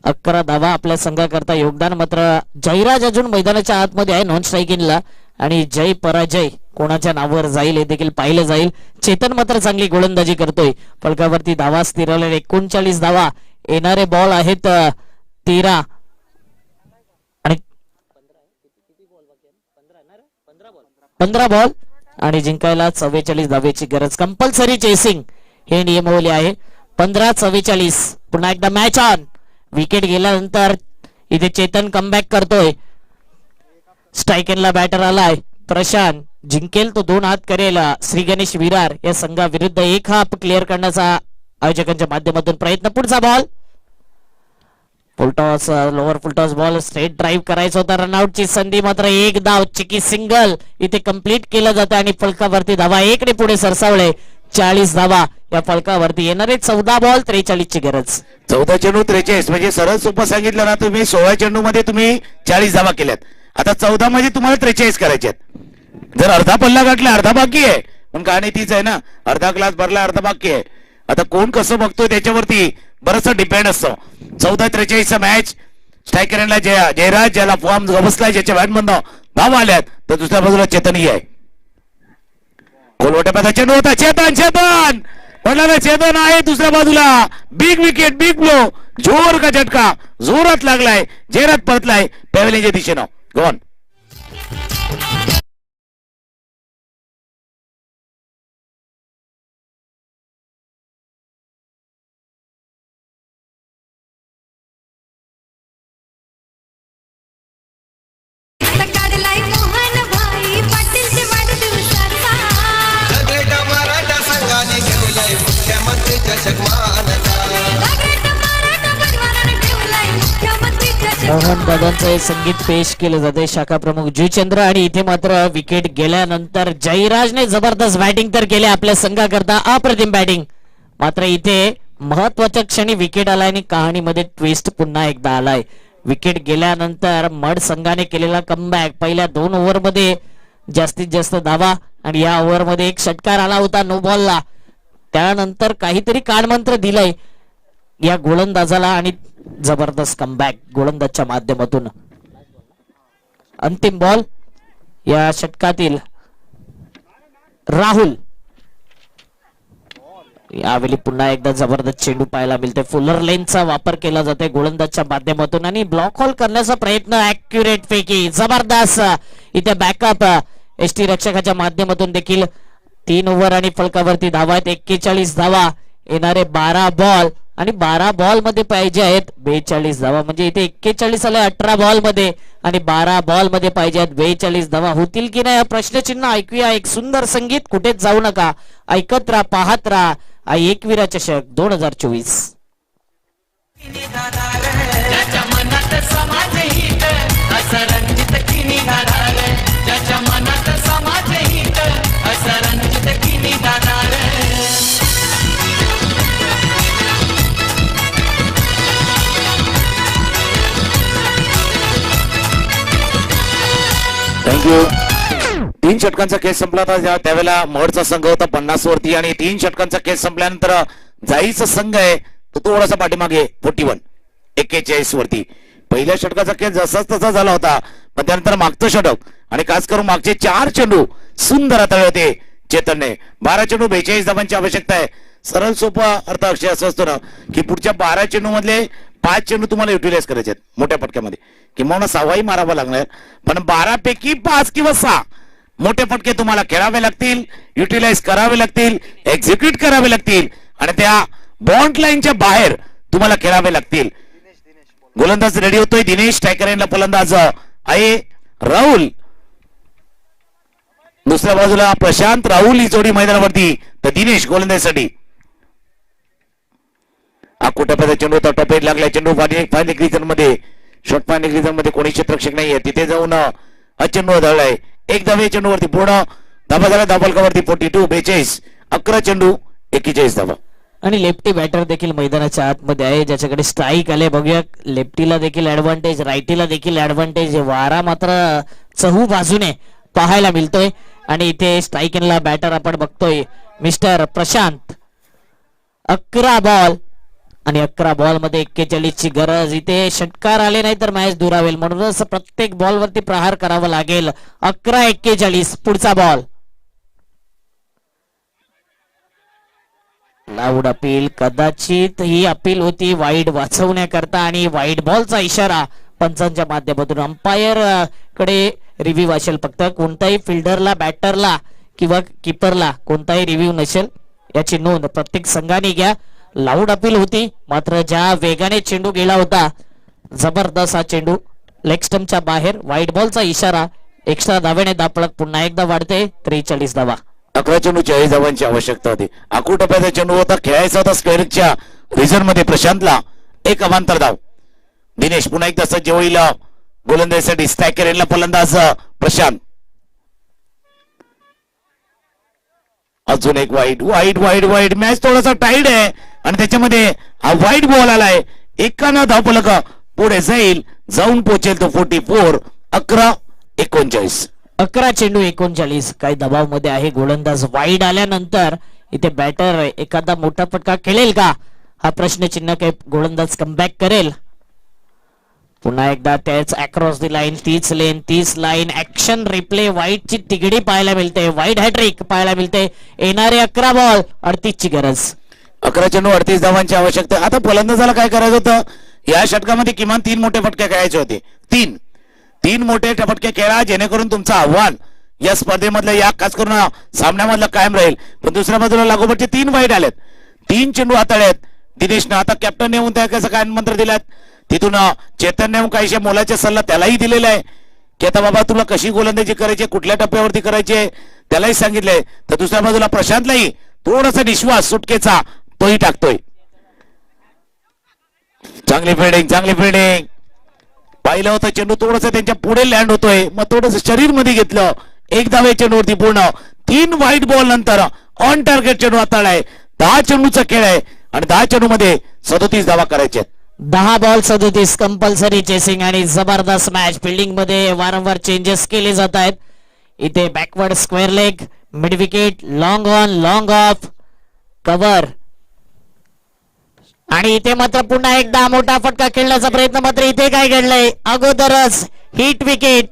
11 धावा आपल्या संघाकरता योगदान. मात्र जयराज अजून मैदानाच्या आतमध्ये आहे नॉन स्ट्राईक इनला आणि जय पराजय कोणाच्या नावावर जाईल हे देखील पाहिलं जाईल. चेतन मात्र चांगली गोलंदाजी करतोय. फलकावरती धावा स्थिरवल्या 39 धावा. येणारे बॉल आहेत 13 आणि 15 बॉल आणि जिंकायला 44 धावेची गरज. कंपल्सरी चेसिंग हे नियमावली आहे. 15-44. पुन्हा एकदा मॅच ऑन. विकेट गेल्यानंतर इथे चेतन कमबॅक करतोय. स्ट्रायकरला बॅटर आलाय प्रशांत. जिंकेल तो 2 हात करेल. श्री गणेश विरार या संघाविरुद्ध 1 हाफ क्लिअर करण्याचा आयोजकांच्या माध्यमातून प्रयत्न. पुढचा ball full toss lower full toss ball. Straight drive करायचा होता. रनआउटची संधी. मात्र 1 धाव चिकी सिंगल इथे कंप्लीट केलं जातं आणि फलकावरती धावा 1 ने पुढे सरसावले. 40 धावा या फलकावरती. येणारे 14 बॉल 43 ची गरज. 14 चेंडू 43 म्हणजे सरळ सोपं सांगितलं ना तुम्ही 16 चेंडू मध्ये तुम्ही 40 धावा केल्यात. आता 14 मध्ये तुम्हाला 43 करायचे. जर अर्धा पल्ला गाठला अर्धा बाकी आहे पण कहाणी तीच आहे ना. अर्धा ग्लास भरला अर्धा बाकी आहे. आता कोण कसं बघतोय त्याच्यावरती बरंच डिपेंड असतं. 14-43 मॅच. स्ट्रायकरला जयराज ज्याला फॉर्म बसलाय ज्याच्या बॅटमधनं धावा आल्यात तर दुसऱ्या बाजूला चेतनही आहे. गोलवट्यापासून चेंडू होता. चेतन म्हटलं ना चेतन आहे दुसऱ्या बाजूला. Big wicket big blow. जोर का झटका जोरात लागलाय. जयराज परतलाय पॅव्हलियनच्या दिशेनं. गॉन. काढलाय मोहन भाई पाटीलचे वाढदिवसाचा. सगळ्या मराठा संघाने घेवलाय मुख्यमंत्री चषक मानता. मराठा परिवाराने ठेवलाय मुख्यमंत्री चषक. मोहन दादांचं हे संगीत पेश केलं जाते. शाखा प्रमुख जुचंद्र. आणि इथे मात्र विकेट गेल्यानंतर जयराजने जबरदस्त बॅटिंग तर केली आपल्या संघाकरता. अप्रतिम बॅटिंग. मात्र इथे महत्वाच्या क्षणी विकेट आलाय आणि कहाणीमध्ये ट्विस्ट पुन्हा एकदा आलाय. विकेट गेल्यानंतर मड संघाने केलेला कमबॅक. पहिल्या 2 ओव्हरमध्ये जास्तीत जास्त धावा आणि या ओव्हरमध्ये 1 षटकार आला होता नो बॉलला. त्यानंतर काहीतरी कानमंत्र दिलंय. या गोलंदाजाला आणि जबरदस्त कमबॅक गोलंदाजच्या माध्यमातून. अंतिम बॉल या षटकातील राहुल. यावेळी पुन्हा एकदा जबरदस्त चेंडू पाहायला मिळते. फुलर लेनचा वापर केला जाते गोलंदाजच्या माध्यमातून आणि ब्लॉक हॉल करण्याचा प्रयत्न. ऍक्युरेट फेकी जबरदस्त. इथे बॅकअप एसटी रक्षकाच्या माध्यमातून देखील 3 ओव्हर आणि फलकावरती धावा आहेत 41 धावा. येणारे 12 बॉल आणि 12 बॉल मध्ये पाहिजे आहेत 42 धावा. म्हणजे इथे 41 आले 18 बॉल मध्ये आणि 12 बॉल मध्ये पाहिजे आहेत 42 धावा. होतील की नाही प्रश्नचिन्ह. ऐकूया एक सुंदर संगीत. कुठेच जाऊ नका. ऐकत राहा, पाहत राहा. एकविरा चषक 2024. ज्याच्या मनात समाज हित असं रणजित किनी गाणार. ज्याच्या मनात समाज हित असं रणजित किनी गाणार. थँक्यू. 3 षटकांचा खेळ संपला होता त्यावेळेला महडचा संघ होता 50 वरती आणि 3 षटकांचा खेळ संपल्यानंतर जाईचा संघ आहे तो थोडासा पाठीमागे 41 वरती. पहिल्या षटकाचा खेळ जसाच तसा झाला होता पण त्यानंतर मागचं षटक आणि खास करून मागचे 4 चेंडू सुंदर हाताळले होते चेतनने. 12 चेंडू 42 धावांची आवश्यकता आहे. सरळ सोपा अर्थ अक्षय असं असतो ना की पुढच्या 12 चेंडू मधले 5 चेंडू तुम्हाला युटिलाइज करायचे आहेत मोठ्या पटक्यामध्ये किंवा 6वाही मारावा लागणार. पण 12 पैकी 5 किंवा 6 मोठे फटके तुम्हाला खेळावे लागतील, युटिलाइज करावे लागतील, एक्झिक्यूट करावे लागतील आणि त्या बॉन्ड लाईनच्या बाहेर तुम्हाला खेळावे लागतील. गोलंदाज रेडी होतोय. दिनेश टायकरेनला फलंदाज आहे राहुल. दुसऱ्या बाजूला प्रशांत राहुल ही जोडी मैदानावरती तर दिनेश गोलंदाजीसाठी. कुठे चेंडू होता टॉपेट लागलाय. चेंडू फायनल ग्रीजन मध्ये शॉर्ट फायनल ग्रीजन मध्ये कोणी क्षेत्ररक्षक नाहीये तिथे जाऊन हा चेंडू धरलाय. एक धावे चेंडूवरती पूर्ण धाबा झाला धाबलकावरती 42 11 चेंडू 41 धावा. आणि लेफ्टी बॅटर देखील मैदानाच्या आतमध्ये आहे ज्याच्याकडे स्ट्राईक आले. बघूया लेफ्टीला देखील ऍडव्हान्टेज, राईटीला देखील ऍडव्हान्टेज. वारा मात्र चहू बाजूने पाहायला मिळतोय आणि इथे स्ट्राईकला बॅटर आपण बघतोय मिस्टर प्रशांत. 11 बॉल आणि 11 बॉल मध्ये 41 ची गरज. इथे षटकार आले नाही तर मॅच दुरावेल म्हणूनच प्रत्येक बॉल वरती प्रहार करावा लागेल. 11-41 पुढचा बॉल. Loud appeal. कदाचित ही अपील होती वाईड वाचवण्याकरता आणि वाईड बॉलचा इशारा पंचांच्या माध्यमातून. अंपायर कडे रिव्ह्यू असेल फक्त. कोणताही फिल्डरला, बॅटरला किंवा किपरला कोणताही रिव्ह्यू नसेल याची नोंद प्रत्येक संघाने घ्या. लाऊड अपील होती मात्र ज्या वेगाने चेंडू गेला होता जबरदस्त हा चेंडू लेग स्टंपच्या बाहेर. वाईड बॉलचा इशारा. एक्स्ट्रा धावेने दापळक पुन्हा एकदा वाढते 43 धावा. 11 चेंडू 40 धावांची आवश्यकता होती. टप्प्याचा चेंडू होता खेळायचा होता स्क्वेअरच्या रिझन मध्ये. प्रशांतला एक अवांतर धाव. दिनेश पुन्हा एकदा सज्ज होईल गोलंदाजीसाठी. स्ट्रायकर फलंदाज प्रशांत. अजून एक वाईट वाईट वाईट वाईट. मॅच थोडासा टाईड आहे आणि त्याच्यामध्ये हा वाईट बॉल आलाय. एकानं धावफलक पुढे जाईल जाऊन पोहोचेल तो 44. 11-39. 11 चेंडू 39. काही दबाव मध्ये आहे गोलंदाज. वाईड आल्यानंतर इथे बॅटर एखादा मोठा फटका खेळेल का हा प्रश्नचिन्ह. काही गोलंदाज कमबॅक करेल. पुन्हा एकदा त्याच across the line 30 lane 30 line action replay. वाईट ची तिगडी पाहायला मिळते. वाईट हॅट्रिक पाहायला मिळते. येणारे 11 बॉल 38 ची गरज. 11 चेंडू 38 धावांची आवश्यकता. आता फलंदाजाला काय करायचं होतं या षटकामध्ये किमान 3 मोठे फटके खेळायचे होते. 3 मोठे फटके खेळा जेणेकरून तुमचं आव्हान या स्पर्धेमधलं या खास करून सामन्यामधलं कायम राहील. पण दुसऱ्या बाजूला लागोपाठचे 3 वाईट आलेत. 3 चेंडू हाताळलेत दिनेशनं. आता कॅप्टन येऊन त्या कसं काय मंत्र दिलात तिथून चेतनने काहीशे मोलाचा सल्ला त्यालाही दिलेला आहे की आता बाबा तुला कशी गोलंदाजी करायची कुठल्या टप्प्यावरती करायचे त्यालाही सांगितलंय. तर दुसऱ्या बाजूला प्रशांतलाही थोडासा विश्वास सुटकेचा तोही टाकतोय. चांगली फिल्डिंग पाहिलं होतं. चेंडू थोडस त्यांच्या पुढे लँड होतोय मग थोडस शरीर मध्ये घेतलं. एक धावे चेंडूवरती पूर्ण. 3 व्हाईट बॉल नंतर ऑन टार्गेट चेंडू हाताळलाय. 10 चेंडूचा खेळ आहे आणि 10 चेंडू मध्ये 37 धावा करायचे. 10 बॉल 37 कंपल्सरी चेसिंग आणि जबरदस्त मॅच. फिल्डिंग मध्ये वारंवार चेंजेस केले जात आहेत. इथे backward square leg, mid wicket, long on, long of, cover आणि इथे मात्र पुन्हा एकदा मोठा फटका खेळण्याचा प्रयत्न, मात्र इथे काय घडलंय, अगोदरच हिट विकेट.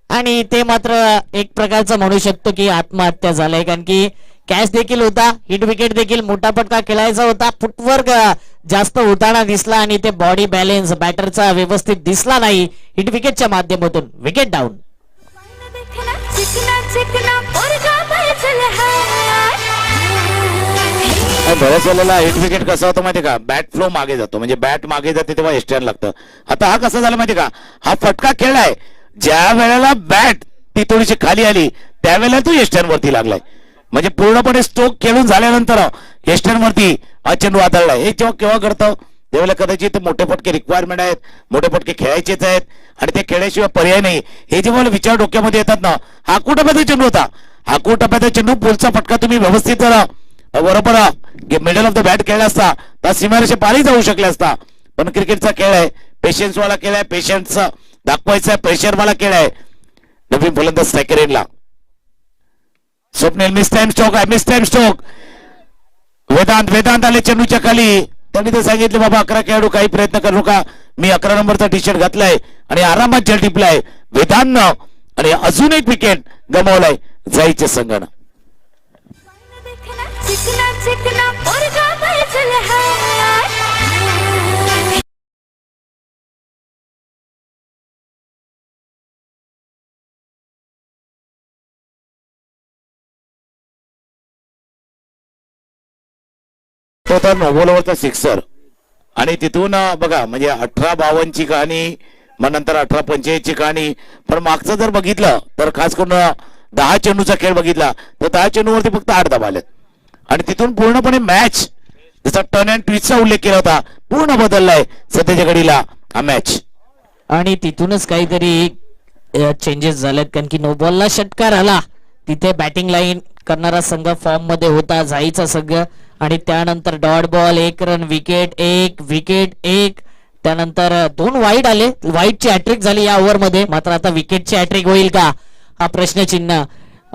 आणि इथे मात्र एक प्रकारचं म्हणू शकतो की आत्महत्या झालाय, कारण की कॅच देखील होता, हिट विकेट देखील, मोठा फटका खेळायचा होता, फुटवर्क जास्त होताना दिसला आणि ते बॉडी बॅलेन्स बॅटरचा व्यवस्थित दिसला नाही. हिट विकेटच्या माध्यमातून विकेट डाऊन. देखना चिकना चिकना पोरगा बैठल है. बऱ्याच वेळेला हिट विकेट कसा होतो माहिती का, बॅट फ्लो मागे जातो, म्हणजे बॅट मागे जाते तेव्हा एस्टर्न लागतं. आता हा कसा झाला माहिती का, हा फटका खेळलाय, ज्या वेळेला बॅट ती थोडीशी खाली आली त्यावेळेला तो एस्टर्न वरती लागलाय, म्हणजे पूर्णपणे स्ट्रोक खेळून झाल्यानंतर एस्टर्न वरती चेंडू आदळलाय. हे जेव्हा केव्हा घडतं, त्यावेळेला कदाचित मोठे फटके रिक्वायरमेंट आहेत, मोठे फटके खेळायचेच आहेत आणि ते खेळल्याशिवाय पर्याय नाही, हे जेव्हा विचार डोक्यामध्ये येतात ना, हाकू टप्प्याचा चेंडू होता, हाकू टप्प्याचा चेंडू, पुढचा फटका तुम्ही व्यवस्थित जरा बरोबर मिडल ऑफ द बॅट खेळला असता तर सीमारेषे पारी जाऊ शकले असता. पण क्रिकेटचा खेळ आहे, पेशन्स वाला खेळ आहे, पेशन्स दाखवायचा आहे, प्रेशर वाला खेळ आहे. नवीन फलंदाज स्ट्रायकर एंडला स्वप्नील, मिस टाइम स्ट्रोक आहे, मिस टाइम स्ट्रोक. वेदांत आले चेंडूच्या खाली, त्यांनी तर सांगितले बाबा 11 खेळाडू काही प्रयत्न करू नका, मी 11 नंबरचा टी शर्ट घातलाय आणि आरामात जल टिपलाय वेदांतनं, आणि अजून एक विकेट गमावलाय जायच्या संघानं. देखना चिकना चिकना पोरगा बैठल है. तो तर नोबोलवरचा सिक्सर, आणि तिथून बघा म्हणजे 18-52 ची कहाणी, मग नंतर 18-45 ची कहाणी. पण मागचं जर बघितलं तर खास करून 10 चेंडूचा खेळ बघितला तर 10 चेंडूवरती फक्त 8 धावा आल्यात, आणि तिथून पूर्णपणे मॅच, जसा टर्न अँड ट्विस्टचा उल्लेख केला होता, पूर्ण बदललाय सध्याच्या घडीला हा मॅच. आणि तिथूनच काहीतरी चेंजेस झालेत, कारण की नो बॉलला षटकार आला, तिथे बॅटिंग लाईन करणारा संघ फॉर्म मध्ये होता, जाईचा संघ, आणि त्यानंतर डॉट बॉल, 1 रन, विकेट 1, त्यानंतर 2 वाईट आले, वाईटची हॅट्रिक झाली या ओव्हर मध्ये, मात्र आता विकेटची हॅट्रिक होईल का हा प्रश्नचिन्ह.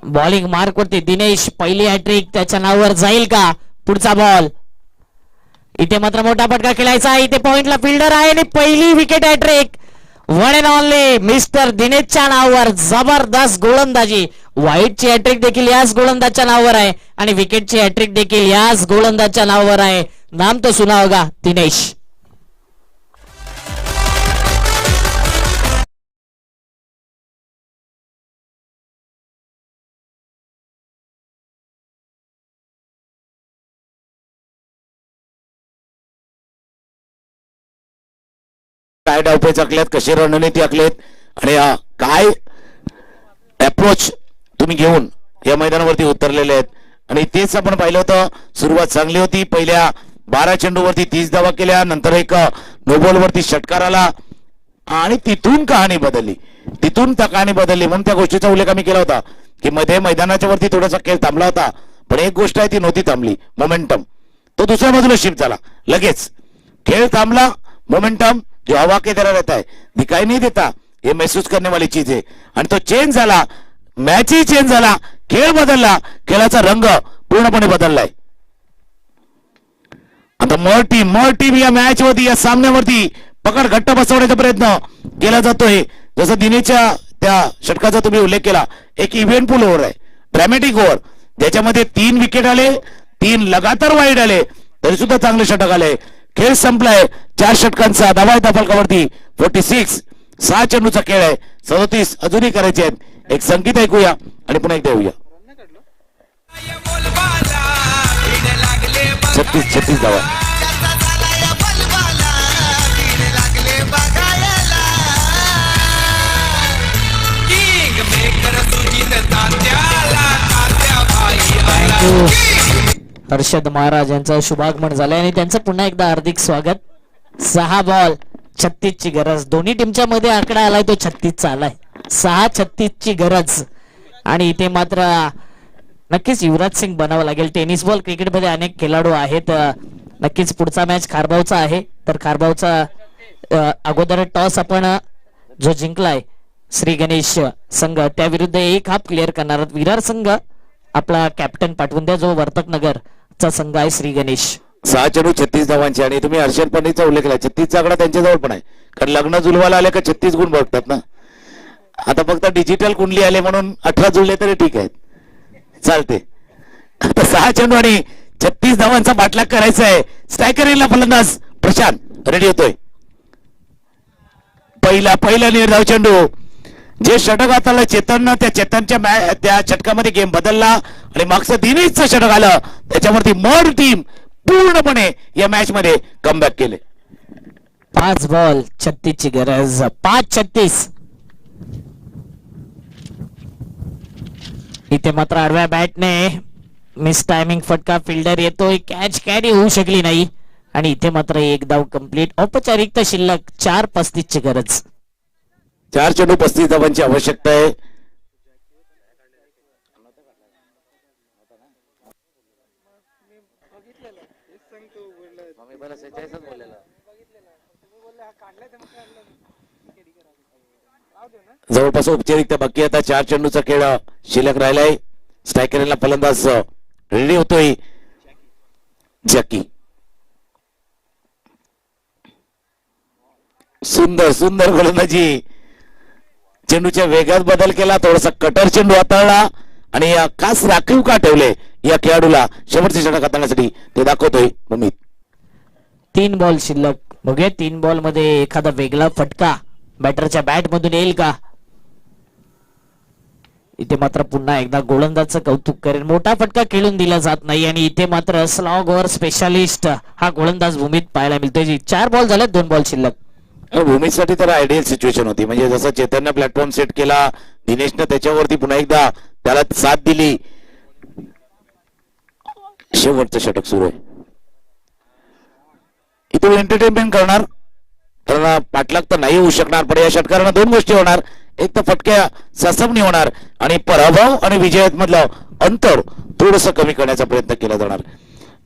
बॉलिंग मार्क वरती दिनेश, पहिली हॅट्रिक त्याच्या नावावर जाईल का, पुढचा बॉल. इथे मात्र मोठा फटका खेळायचा आहे, इथे पॉइंटला फिल्डर आहे आणि पहिली wicket hattrick, one and only mister दिनेशच्या नावावर, जबरदस्त गोलंदाजी. व्हाईटची हॅट्रिक देखील याच गोलंदाजच्या नावावर आहे आणि विकेटची हॅट्रिक देखील याच गोलंदाजच्या नावावर आहे. नाम तो सुना होगा, दिनेश. काय डावपेच आखलेत, कशी रणनीती आखलेत, आणि काय अप्रोच तुम्ही घेऊन या मैदानावरती उतरलेले आहेत. आणि तेच आपण पाहिलं होतं, सुरुवात चांगली होती, पहिल्या 12 चेंडूवरती 30 धावा केल्या, नंतर एक नोबॉल वरती षटकार आला आणि तिथून कहाणी बदलली, म्हणून त्या गोष्टीचा उल्लेख आम्ही केला होता की मध्ये मैदानाच्या वरती थोडासा खेळ थांबला होता, पण एक गोष्ट आहे ती नव्हती थांबली, मोमेंटम. तो दुसऱ्या बाजूला शिफ्ट झाला, लगेच खेळ थांबला, मोमेंटम जो हवा के तरह रहता है, दिखाई नहीं देता, ये महसूस करने वाली चीज है. आणि तो चेंज झाला, मॅचही चेंज झाला, खेळ बदलला, खेळाचा रंग पूर्णपणे बदललाय. आता मर टीम या मॅच वरती, या सामन्यावरती पकड घट्ट बसवण्याचा प्रयत्न केला जातोय. जसं दिनेशच्या त्या षटकाचा तुम्ही उल्लेख केला, एक इव्हेंटफुल ओव्हर आहे, ड्रॅमॅटिक ओव्हर, ज्याच्यामध्ये 3 विकेट आले, 3 लगातार वाईड आले, तरी सुद्धा चांगले षटक आले. खेळ संपलाय, 4 षटकांचा धावा फलकावरती 46, 6 चेंडूचा खेळ आहे, 37 अजूनही करायचे आहेत. एक संगीत ऐकूया आणि पुन्हा एकदा येऊया. 36 धावा. हर्षद महाराज यांचं शुभागमन झालंय आणि त्यांचं पुन्हा एकदा हार्दिक स्वागत. 6 बॉल 36 ची गरज, दोन्ही टीमच्या मध्ये आकडा आलाय तो 36 चा आलाय, 6-36 ची गरज. आणि इथे मात्र नक्कीच युवराज सिंग बनावं लागेल. टेनिस बॉल क्रिकेटमध्ये अनेक खेळाडू आहेत, नक्कीच पुढचा मॅच खारबावचा आहे, तर खारबावचा अगोदर टॉस आपण जो जिंकलाय श्री गणेश संघ त्या विरुद्ध 1 हाफ क्लिअर करणार. विरार संघ आपला कॅप्टन पाठवून द्या, जो वर्तक नगरचा संघ आहे श्री गणेश. 6 चेंडू 36 धावांचे आणि तुम्ही हर्षद पंडितचा उल्लेख केला 36चा आकडा त्यांच्याजवळ पण आहे कारण लग्न जुलवाला आले का 36 गुण बघतात ना. आता फक्त डिजिटल कुंडली आले म्हणून 18 जुळले तरी ठीक आहेत चालते. आता 6 चेंडू आणि 36 धावांचा बाटला करायचा आहे. स्ट्रायकरला फलंदाज प्रशांत रेडी होतोय. पहिला निर्धाव चेंडू जे षटक हाताला चेतननं त्या चेतनच्या त्या षटकामध्ये गेम बदलला आणि मागचं दिनेशचं षटक आलं त्याच्यावरती मड टीम पूर्णपणे या मॅच मध्ये कमबॅक केले. 5 बॉल 36 ची गरज 5-36. इथे मात्र आडव्या बॅटने मिस टायमिंग फटका फिल्डर येतोय कॅच कॅरी होऊ शकली नाही आणि इथे मात्र एक धाव कंप्लीट. औपचारिकता शिल्लक 4-35 ची गरज. 4 चेंडू 35 धावांची आवश्यकता आहे. जवळपास औपचारिकता बाकी आता 4 चेंडूचा खेळ शिल्लक राहिलाय. स्ट्रायकरला फलंदाज रेडी होतोय जॅकी. सुंदर गोलंदाजी. चेंडूच्या वेगात बदल केला थोडासा कटर चेंडू हाताळला आणि खास राखीव का ठेवले या खेळाडूला शेवटचे षटक हाताळण्यासाठी ते दाखवतोय ममित. 3 बॉल शिल्लक. बघूया 3 बॉल मध्ये एखादा वेगळा फटका बॅटरच्या बॅट मधून येईल का. इथे मात्र पुन्हा एकदा गोलंदाजचं कौतुक करेल. मोठा फटका खेळून दिला जात नाही आणि इथे मात्र स्लॉग ओव्हर स्पेशालिस्ट हा गोलंदाज भूमीत पाहायला मिळतोय. 4 बॉल झाले 2 बॉल शिल्लक. भूमीसाठी तर आयडियल सिच्युएशन होती म्हणजे जसं चेतनने प्लॅटफॉर्म सेट केला दिनेशनं त्याच्यावरती पुन्हा एकदा त्याला साथ दिली. शेवटचं षटक सुरू आहे. इथे एंटरटेनमेंट करणार कारण पाठलाग तर नाही होऊ शकणार पण या षटकारांना 2 गोष्टी होणार. एक तर फटक्या सासमणी होणार आणि पराभव आणि विजयात मधलं अंतर थोडंसं कमी करण्याचा प्रयत्न केला जाणार.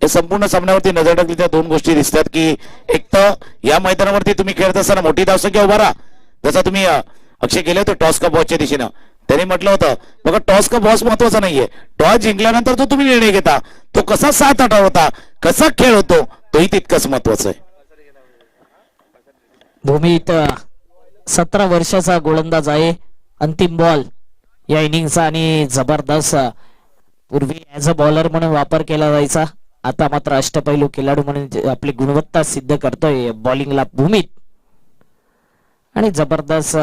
हे संपूर्ण सामन्यावरती नजर टाकली त्या 2 गोष्टी दिसतात की एक तर या मैदानावरती तुम्ही खेळत असताना मोठी धावसंख्या उभा राहा जसं तुम्ही अक्षय केले होते टॉस का बॉसच्या दिशेनं. त्यांनी म्हटलं होतं बघा टॉस का बॉस महत्वाचा नाहीये. टॉस जिंकल्यानंतर जो तुम्ही निर्णय घेता तो कसा 7 आठ होता कसा खेळ होतो तोही तितकंच महत्वाचं आहे. भूमीत 17 वर्षाचा गोलंदाज आहे. अंतिम बॉल या इनिंगचा आणि जबरदस्त पूर्वी ऍज अ बॉलर म्हणून वापर केला जायचा. आता मात्र अष्टपैलू खेळाडू म्हणून आपली गुणवत्ता सिद्ध करतोय बॉलिंगला भूमीत आणि जबरदस्त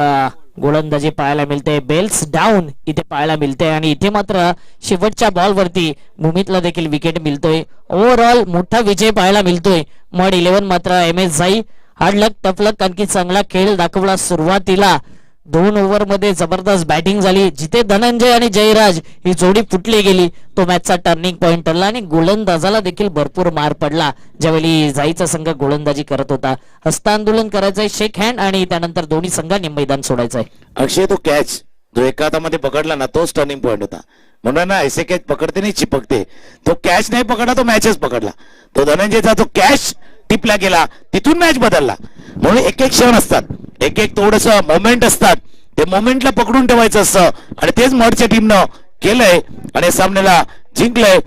गोलंदाजी पाहायला मिळते. बेल्स डाऊन इथे पाहायला मिळते आणि इथे मात्र शेवटच्या बॉल वरती भूमीतला देखील विकेट मिळतोय. ओव्हरऑल मोठा विजय पाहायला मिळतोय. मड 11 मात्र MS जाई हार्ड लक टफ लक आणखी चांगला खेळ दाखवला. सुरुवातीला 2 ओव्हर मध्ये जबरदस्त बॅटिंग झाली जिथे धनंजय आणि जयराज ही जोडी फुटली गेली. तो मॅचचा टर्निंग पॉइंट ठरला आणि गोलंदाजाला देखील भरपूर मार पडला ज्यावेळी जाईचा संघ गोलंदाजी करत होता. हस्तांदोलन करायचंय शेक हँड आणि त्यानंतर दोन्ही संघांनी मैदान सोडायचंय. अक्षय तो कॅच जो एका हातामध्ये पकडला ना तोच टर्निंग पॉइंट होता. म्हणून ना ऐसे कॅच पकडते नाही चिपकते. तो कॅच नाही पकडला तो मॅचच पकडला. तो धनंजयचा तो कॅच टिपला गेला तिथून मॅच बदलला. म्हणून एक क्षण असतात एक थोडस मोमेंट असतात ते मोमेंटला पकडून ठेवायचं असतं आणि तेच मडच्या टीमनं केलंय आणि सामन्याला जिंकलंय.